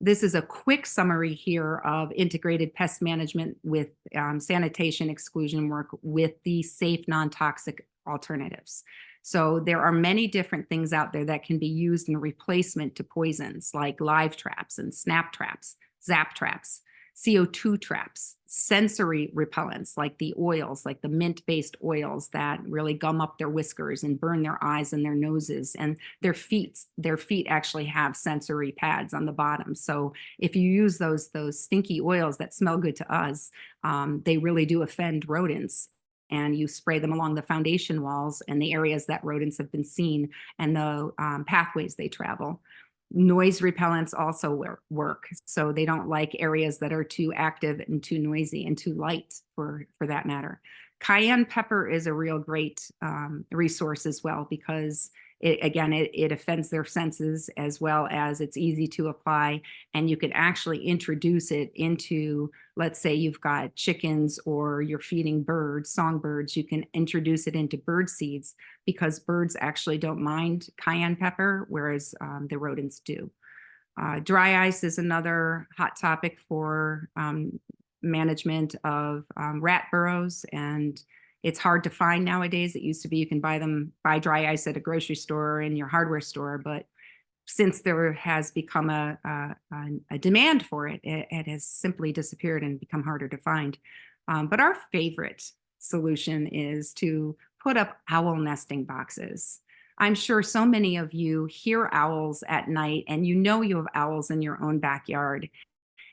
This is a quick summary here of integrated pest management with sanitation exclusion work with the safe, non-toxic alternatives. So there are many different things out there that can be used in replacement to poisons, like live traps and snap traps, zap traps, CO2 traps, sensory repellents like the oils, like the mint-based oils that really gum up their whiskers and burn their eyes and their noses, and their feet actually have sensory pads on the bottom. So if you use those stinky oils that smell good to us, they really do offend rodents. And you spray them along the foundation walls and the areas that rodents have been seen and the pathways they travel. Noise repellents also work. So they don't like areas that are too active and too noisy and too light for that matter. Cayenne pepper is a real great resource as well, because it offends their senses, as well as it's easy to apply, and you can actually introduce it into, let's say you've got chickens or you're feeding birds, songbirds, you can introduce it into bird seeds, because birds actually don't mind cayenne pepper, whereas the rodents do. Dry ice is another hot topic for management of rat burrows, and it's hard to find nowadays. It used to be you can buy dry ice at a grocery store or in your hardware store, but since there has become a demand for it, it has simply disappeared and become harder to find. But our favorite solution is to put up owl nesting boxes. I'm sure so many of you hear owls at night, and you know you have owls in your own backyard.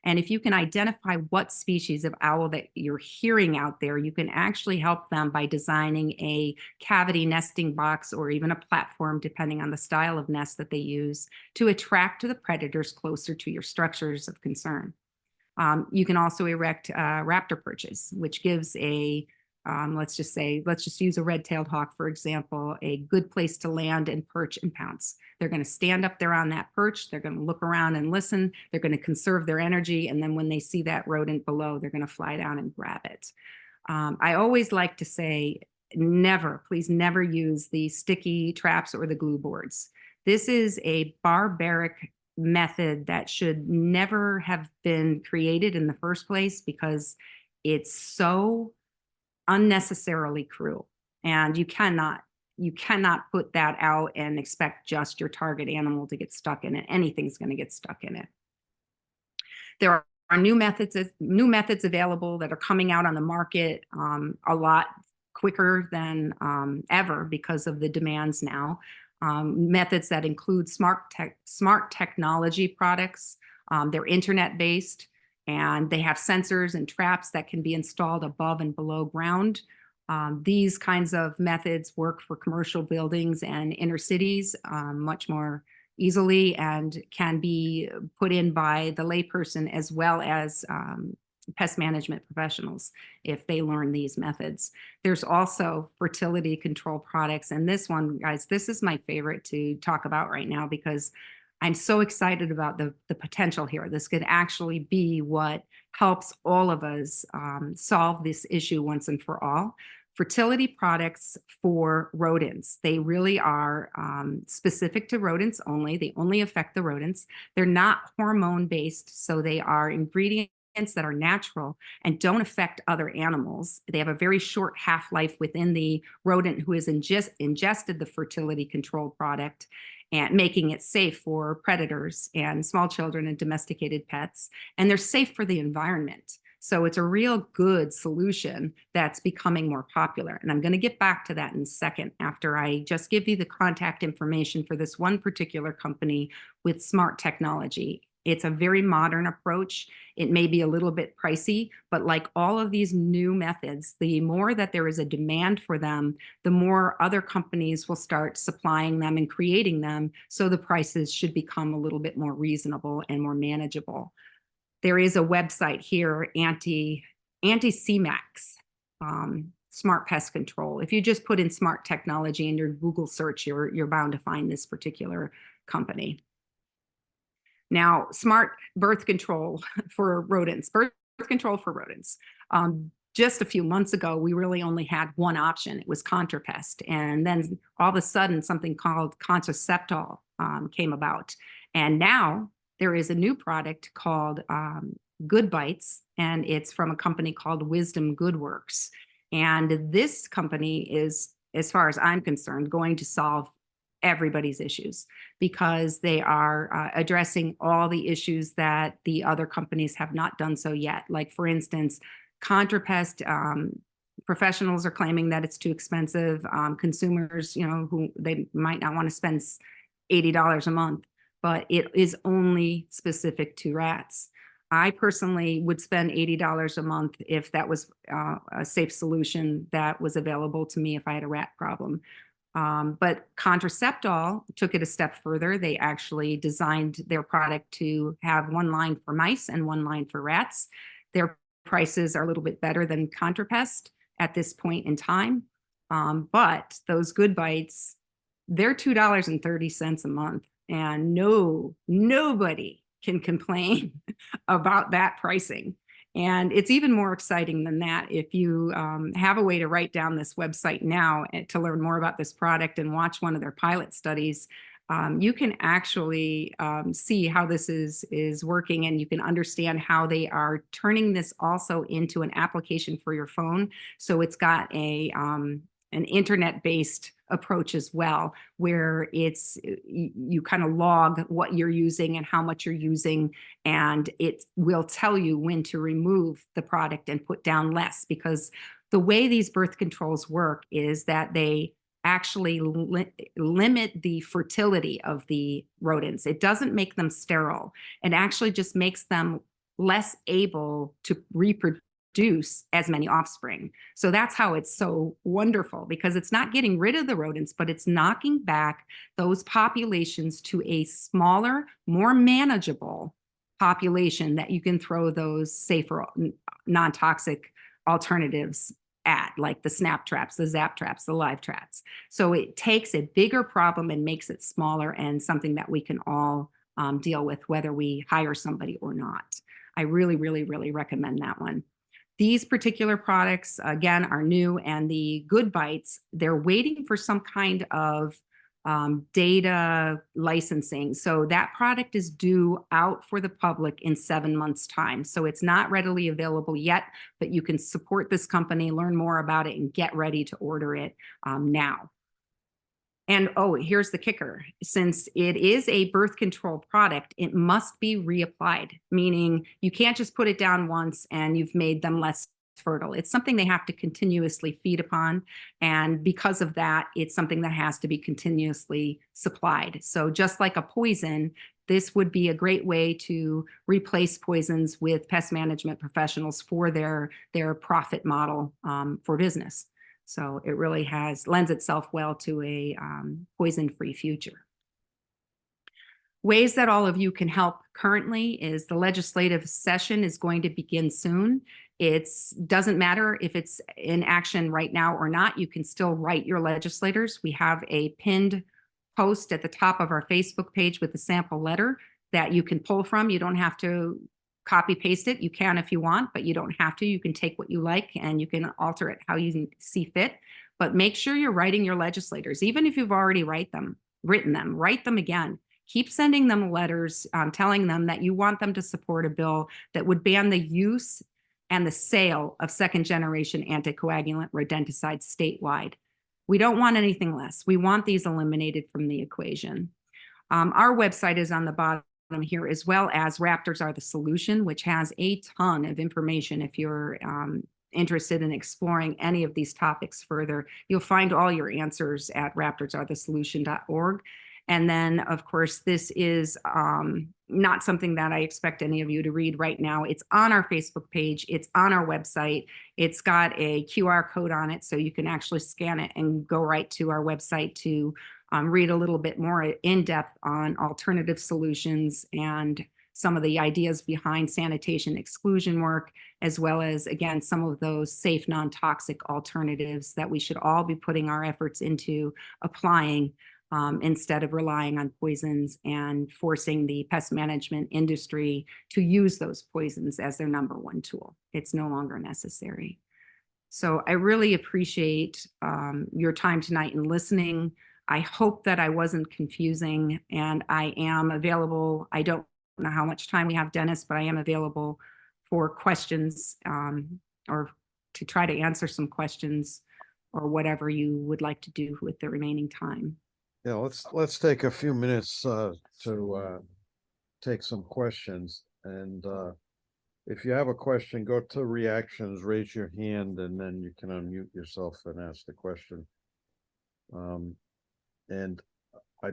And if you can identify what species of owl that you're hearing out there, you can actually help them by designing a cavity nesting box or even a platform, depending on the style of nest that they use, to attract the predators closer to your structures of concern. You can also erect raptor perches, which gives let's just use a red-tailed hawk, for example, a good place to land and perch and pounce. They're going to stand up there on that perch. They're going to look around and listen. They're going to conserve their energy. And then when they see that rodent below, they're going to fly down and grab it. I always like to say, never, please never use the sticky traps or the glue boards. This is a barbaric method that should never have been created in the first place because it's so unnecessarily cruel. And you cannot put that out and expect just your target animal to get stuck in it. Anything's going to get stuck in it. There are new methods available that are coming out on the market a lot quicker than ever because of the demands now. Methods that include smart technology products. They're internet based, and they have sensors and traps that can be installed above and below ground. These kinds of methods work for commercial buildings and inner cities much more easily and can be put in by the layperson as well as pest management professionals if they learn these methods. There's also fertility control products. And this one, guys, this is my favorite to talk about right now because I'm so excited about the potential here. This could actually be what helps all of us solve this issue once and for all. Fertility products for rodents. They really are specific to rodents only. They only affect the rodents. They're not hormone-based, so they are ingredients that are natural and don't affect other animals. They have a very short half-life within the rodent who has ingested the fertility control product, and making it safe for predators and small children and domesticated pets. And they're safe for the environment. So it's a real good solution that's becoming more popular. And I'm going to get back to that in a second after I just give you the contact information for this one particular company with smart technology. It's a very modern approach. It may be a little bit pricey, but like all of these new methods, the more that there is a demand for them, the more other companies will start supplying them and creating them. So the prices should become a little bit more reasonable and more manageable. There is a website here, anti-CMAX, Smart Pest Control. If you just put in smart technology in your Google search, you're bound to find this particular company. Now, smart birth control for rodents, just a few months ago, we really only had one option. It was ContraPest. And then all of a sudden, something called Contraceptol came about. And now there is a new product called Good Bites, and it's from a company called Wisdom Goodworks. And this company is, as far as I'm concerned, going to solve everybody's issues because they are addressing all the issues that the other companies have not done so yet. Like, for instance, ContraPest, professionals are claiming that it's too expensive. Consumers, who they might not want to spend $80 a month, but it is only specific to rats. I personally would spend $80 a month if that was a safe solution that was available to me if I had a rat problem. But Contraceptol took it a step further. They actually designed their product to have one line for mice and one line for rats. Their prices are a little bit better than ContraPest at this point in time. But those Good Bites, they're $2.30 a month. And nobody can complain about that pricing. And it's even more exciting than that. If you have a way to write down this website now to learn more about this product and watch one of their pilot studies, you can actually see how this is working, and you can understand how they are turning this also into an application for your phone. So it's got an internet-based approach as well, where you kind of log what you're using and how much you're using, and it will tell you when to remove the product and put down less, because the way these birth controls work is that they actually limit the fertility of the rodents. It doesn't make them sterile. It actually just makes them less able to reproduce as many offspring. So that's how it's so wonderful, because it's not getting rid of the rodents, but it's knocking back those populations to a smaller, more manageable population that you can throw those safer, non-toxic alternatives at, like the snap traps, the zap traps, the live traps. So it takes a bigger problem and makes it smaller and something that we can all deal with, whether we hire somebody or not. I really, really, really recommend that one. These particular products, again, are new, and the Good Bites, they're waiting for some kind of data licensing. So that product is due out for the public in 7 months' time. So it's not readily available yet, but you can support this company, learn more about it, and get ready to order it now. And oh, here's the kicker. Since it is a birth control product, it must be reapplied, meaning you can't just put it down once and you've made them less fertile. It's something they have to continuously feed upon. And because of that, it's something that has to be continuously supplied. So just like a poison, this would be a great way to replace poisons with pest management professionals for their profit model for business. So it really lends itself well to a poison-free future. Ways that all of you can help currently is the legislative session is going to begin soon. It doesn't matter if it's in action right now or not. You can still write your legislators. We have a pinned post at the top of our Facebook page with a sample letter that you can pull from. You don't have to copy paste it. You can if you want, but you don't have to. You can take what you like and you can alter it how you see fit. But make sure you're writing your legislators, even if you've already written them, write them again. Keep sending them letters telling them that you want them to support a bill that would ban the use and the sale of second-generation anticoagulant rodenticides statewide. We don't want anything less. We want these eliminated from the equation. Our website is on the bottom here, as well as Raptors Are the Solution, which has a ton of information if you're interested in exploring any of these topics further. You'll find all your answers at raptorsarethesolution.org. And then, of course, this is not something that I expect any of you to read right now. It's on our Facebook page. It's on our website. It's got a QR code on it, so you can actually scan it and go right to our website to read a little bit more in depth on alternative solutions and some of the ideas behind sanitation exclusion work, as well as, again, some of those safe, non-toxic alternatives that we should all be putting our efforts into applying instead of relying on poisons and forcing the pest management industry to use those poisons as their #1 tool. It's no longer necessary. So I really appreciate your time tonight in listening. I hope that I wasn't confusing, and I am available. I don't know how much time we have, Dennis, but I am available for questions or to try to answer some questions or whatever you would like to do with the remaining time. Yeah, let's take a few minutes to take some questions. And if you have a question, go to reactions, raise your hand, and then you can unmute yourself and ask the question. And I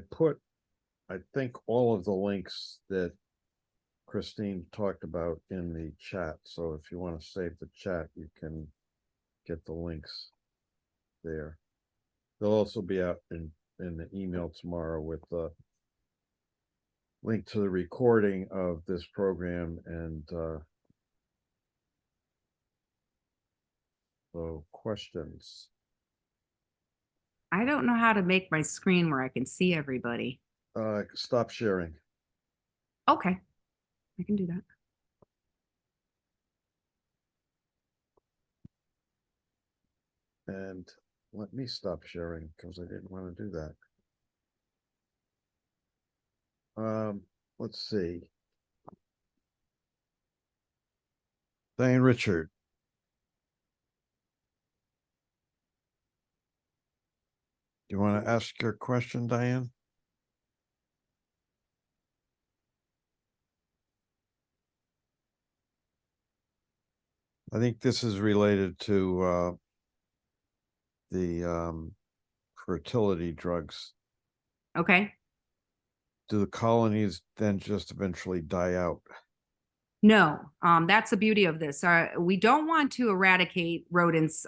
think all of the links that Christine talked about in the chat. So if you want to save the chat, you can get the links there. They'll also be out in the email tomorrow with the link to the recording of this program and so questions. I don't know how to make my screen where I can see everybody. Stop sharing. Okay, I can do that. And let me stop sharing because I didn't want to do that. Let's see. Diane Richard. You want to ask your question, Diane? I think this is related to the fertility drugs. Okay. Do the colonies then just eventually die out? No, that's the beauty of this. We don't want to eradicate rodents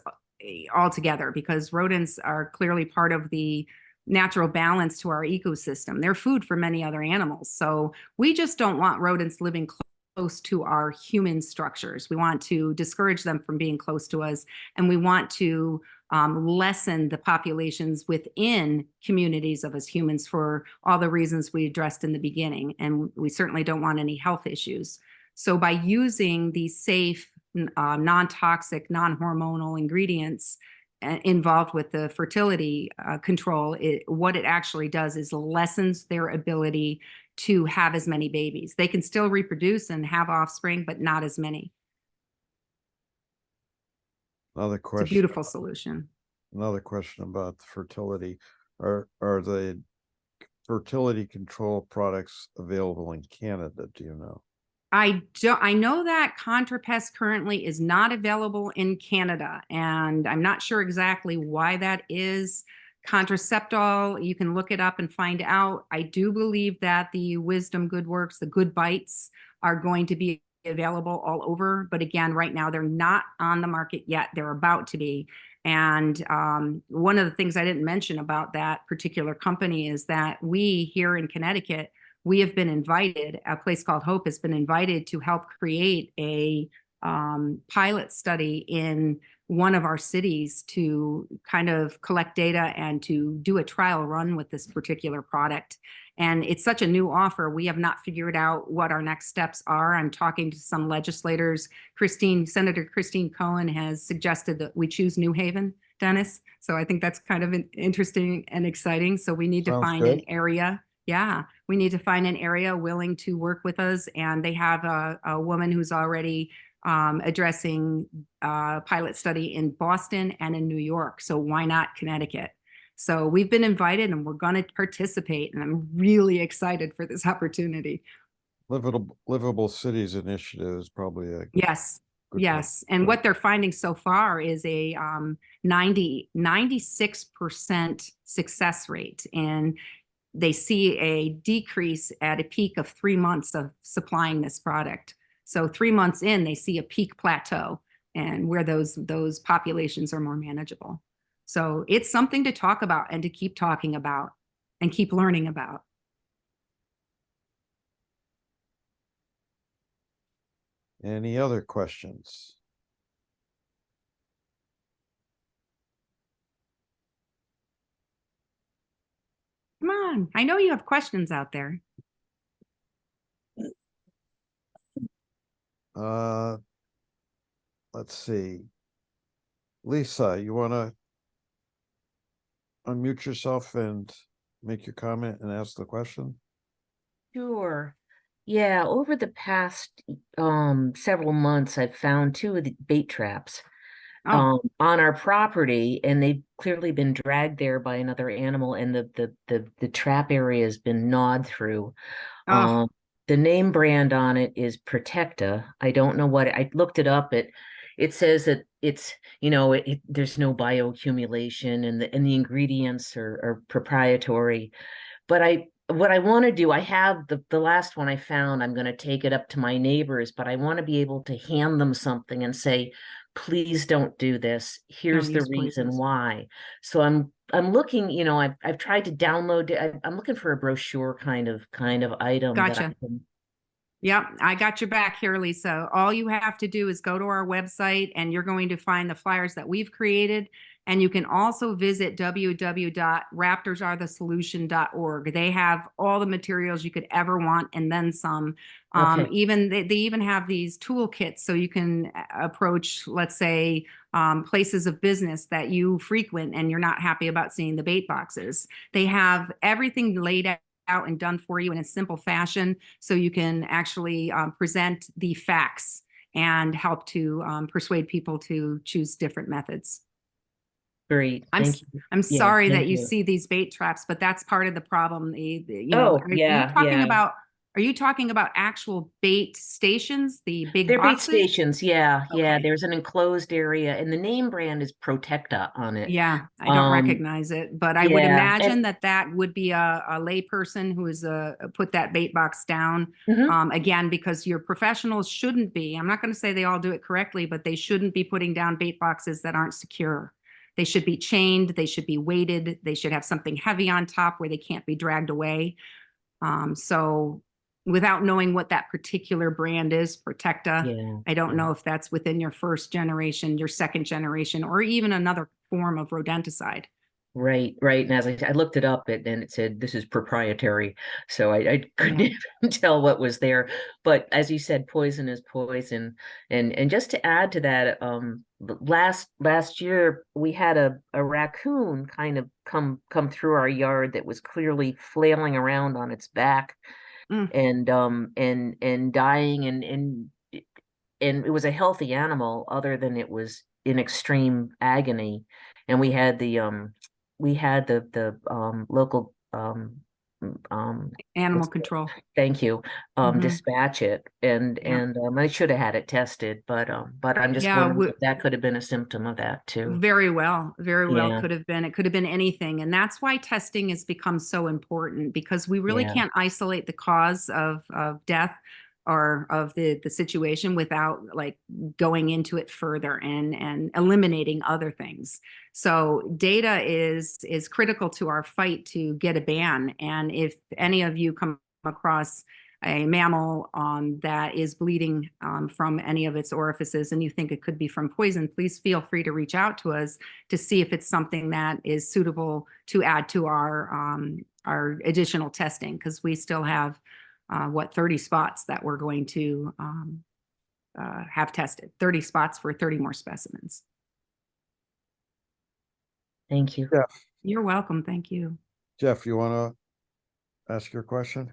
altogether because rodents are clearly part of the natural balance to our ecosystem. They're food for many other animals. So we just don't want rodents living close to our human structures. We want to discourage them from being close to us, and we want to lessen the populations within communities of us humans for all the reasons we addressed in the beginning. And we certainly don't want any health issues. So by using these safe, non-toxic, non-hormonal ingredients involved with the fertility control, what it actually does is lessens their ability to have as many babies. They can still reproduce and have offspring, but not as many. Another It's a question. beautiful solution. Another question about fertility. Are the fertility control products available in Canada? Do you know? I know that ContraPest currently is not available in Canada, and I'm not sure exactly why that is. Contraceptol, you can look it up and find out. I do believe that the Wisdom Good Works, the Good Bites, are going to be available all over. But again, right now they're not on the market yet. They're about to be. And one of the things I didn't mention about that particular company is that we here in Connecticut, we have been invited, a place called Hope has been invited to help create a pilot study in one of our cities to kind of collect data and to do a trial run with this particular product. And it's such a new offer. We have not figured out what our next steps are. I'm talking to some legislators. Senator Christine Cohen has suggested that we choose New Haven, Dennis. So I think that's kind of interesting and exciting. So we need to find an area. Yeah, we need to find an area willing to work with us. And they have a woman who's already addressing pilot study in Boston and in New York. So why not Connecticut? So we've been invited and we're going to participate. And I'm really excited for this opportunity. Livable Cities Initiative is probably a yes. Yes. And what they're finding so far is a 96% success rate. And they see a decrease at a peak of 3 months of supplying this product. So 3 months in, they see a peak plateau and where those populations are more manageable. So it's something to talk about and to keep talking about and keep learning about. Any other questions? Come on, I know you have questions out there. Let's see. Lisa, you want to unmute yourself and make your comment and ask the question? Sure. Yeah, over the past several months, I've found 2 of the bait traps on our property, and they've clearly been dragged there by another animal, and the trap area has been gnawed through. The name brand on it is Protecta. I don't know what I looked it up. It says that it's, there's no bioaccumulation and the ingredients are proprietary. But what I want to do, I have the last one I found, I'm going to take it up to my neighbors, but I want to be able to hand them something and say, please don't do this. Here's the reason why. So I'm looking, I've tried to download it. I'm looking for a brochure kind of item. Gotcha. That I can... Yep, I got your back here, Lisa. All you have to do is go to our website and you're going to find the flyers that we've created. And you can also visit www.raptorsarethesolution.org. They have all the materials you could ever want and then some. They even have these toolkits so you can approach, let's say, places of business that you frequent and you're not happy about seeing the bait boxes. They have everything laid out and done for you in a simple fashion so you can actually present the facts and help to persuade people to choose different methods. Great. I'm sorry that you see these bait traps, but that's part of the problem. Are you talking about actual bait stations, the big They're boxes? bait stations, yeah. Okay. Yeah, there's an enclosed area, and the name brand is Protecta on it. Yeah, I don't recognize it, but I would imagine that would be a lay person who is put that bait box down. Again, because your professionals shouldn't be, I'm not going to say they all do it correctly, but they shouldn't be putting down bait boxes that aren't secure. They should be chained, they should be weighted, they should have something heavy on top where they can't be dragged away. So without knowing what that particular brand is, Protecta, I don't know if that's within your first generation, your second generation, or even another form of rodenticide. Right, right. And as I looked it up and it said this is proprietary. So I couldn't Yeah. even tell what was there. But as you said, poison is poison. And just to add to that, last year we had a raccoon kind of come through our yard that was clearly flailing around on its back Mm. and dying and it was a healthy animal other than it was in extreme agony. And we had the local Animal what's control. thank you Mhm. dispatch it Yeah. and I should have had it tested, but I'm just Yeah. wondering if that could have been a symptom of that too. Very well Yeah, could have been. It could have been anything. And that's why testing has become so important because we really yeah, can't isolate the cause of death or of the situation without like going into it further and eliminating other things. So data is critical to our fight to get a ban. And if any of you come across a mammal that is bleeding from any of its orifices and you think it could be from poison, please feel free to reach out to us to see if it's something that is suitable to add to our additional testing because we still have 30 spots that we're going to have tested, 30 spots for 30 more specimens. thank you. Jeff, You're welcome. Thank you. Jeff, you want to ask your question?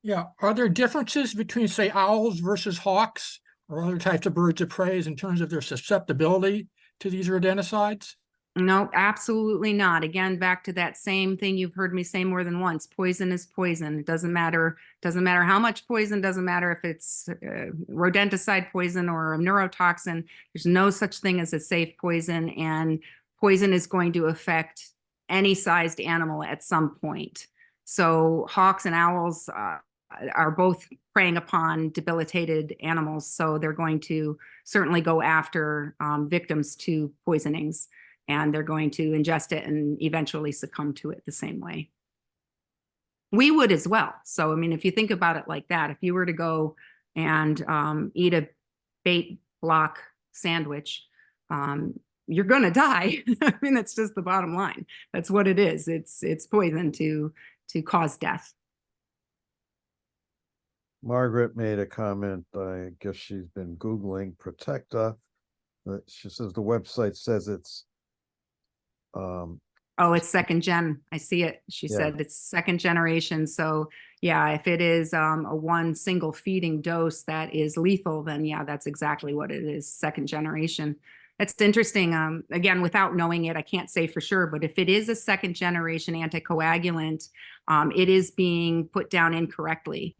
Yeah, are there differences between, say, owls versus hawks or other types of birds of prey in terms of their susceptibility to these rodenticides? No, absolutely not. Again, back to that same thing you've heard me say more than once. Poison is poison. It doesn't matter how much poison, doesn't matter if it's rodenticide poison or a neurotoxin. There's no such thing as a safe poison, and poison is going to affect any sized animal at some point. So hawks and owls are both preying upon debilitated animals, so they're going to certainly go after victims to poisonings, and they're going to ingest it and eventually succumb to it the same way. We would as well. So, I mean, if you think about it like that, if you were to go and eat a bait block sandwich, you're going to die. I mean, that's just the bottom line. That's what it is. It's poison to cause death. Margaret made a comment. I guess she's been Googling Protecta. She says the website says it's Oh, it's second gen. I see it. She Yeah. said it's second generation. So yeah, if it is a one single feeding dose that is lethal, then yeah, that's exactly what it is, second generation. That's interesting. Again, without knowing it, I can't say for sure, but if it is a second generation anticoagulant, it is being put down incorrectly.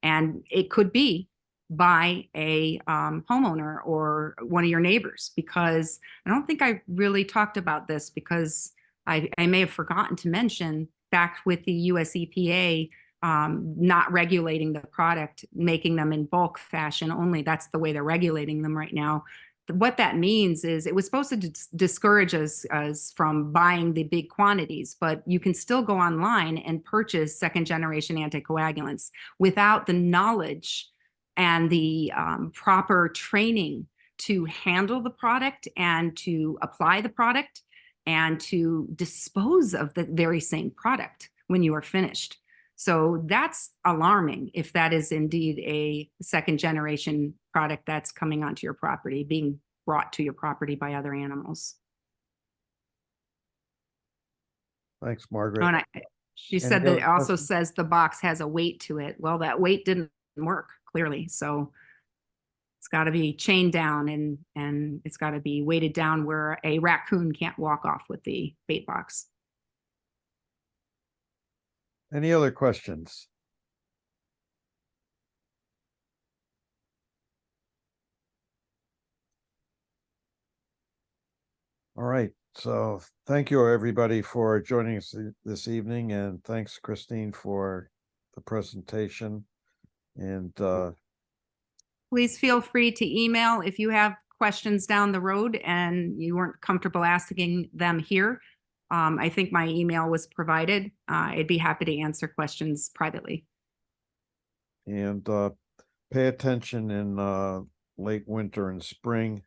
And it could be by a homeowner or one of your neighbors, because I don't think I really talked about this because I may have forgotten to mention back with the US EPA not regulating the product, making them in bulk fashion only. That's the way they're regulating them right now. What that means is it was supposed to discourage us from buying the big quantities, but you can still go online and purchase second generation anticoagulants without the knowledge and the proper training to handle the product and to apply the product and to dispose of the very same product when you are finished. So that's alarming if that is indeed a second generation product that's coming onto your property, being brought to your property by other animals. Thanks, Oh, Margaret. and she Any said that other it also questions? says the box has a weight to it. Well, that weight didn't work clearly. So it's got to be chained down and it's got to be weighted down where a raccoon can't walk off with the bait box. Any other questions? All right. So thank you, everybody, for joining us this evening. And thanks, Christine, for the presentation. And Please feel free to email if you have questions down the road and you weren't comfortable asking them here. I think my email was provided. I'd be happy to answer questions privately. pay attention in late winter and spring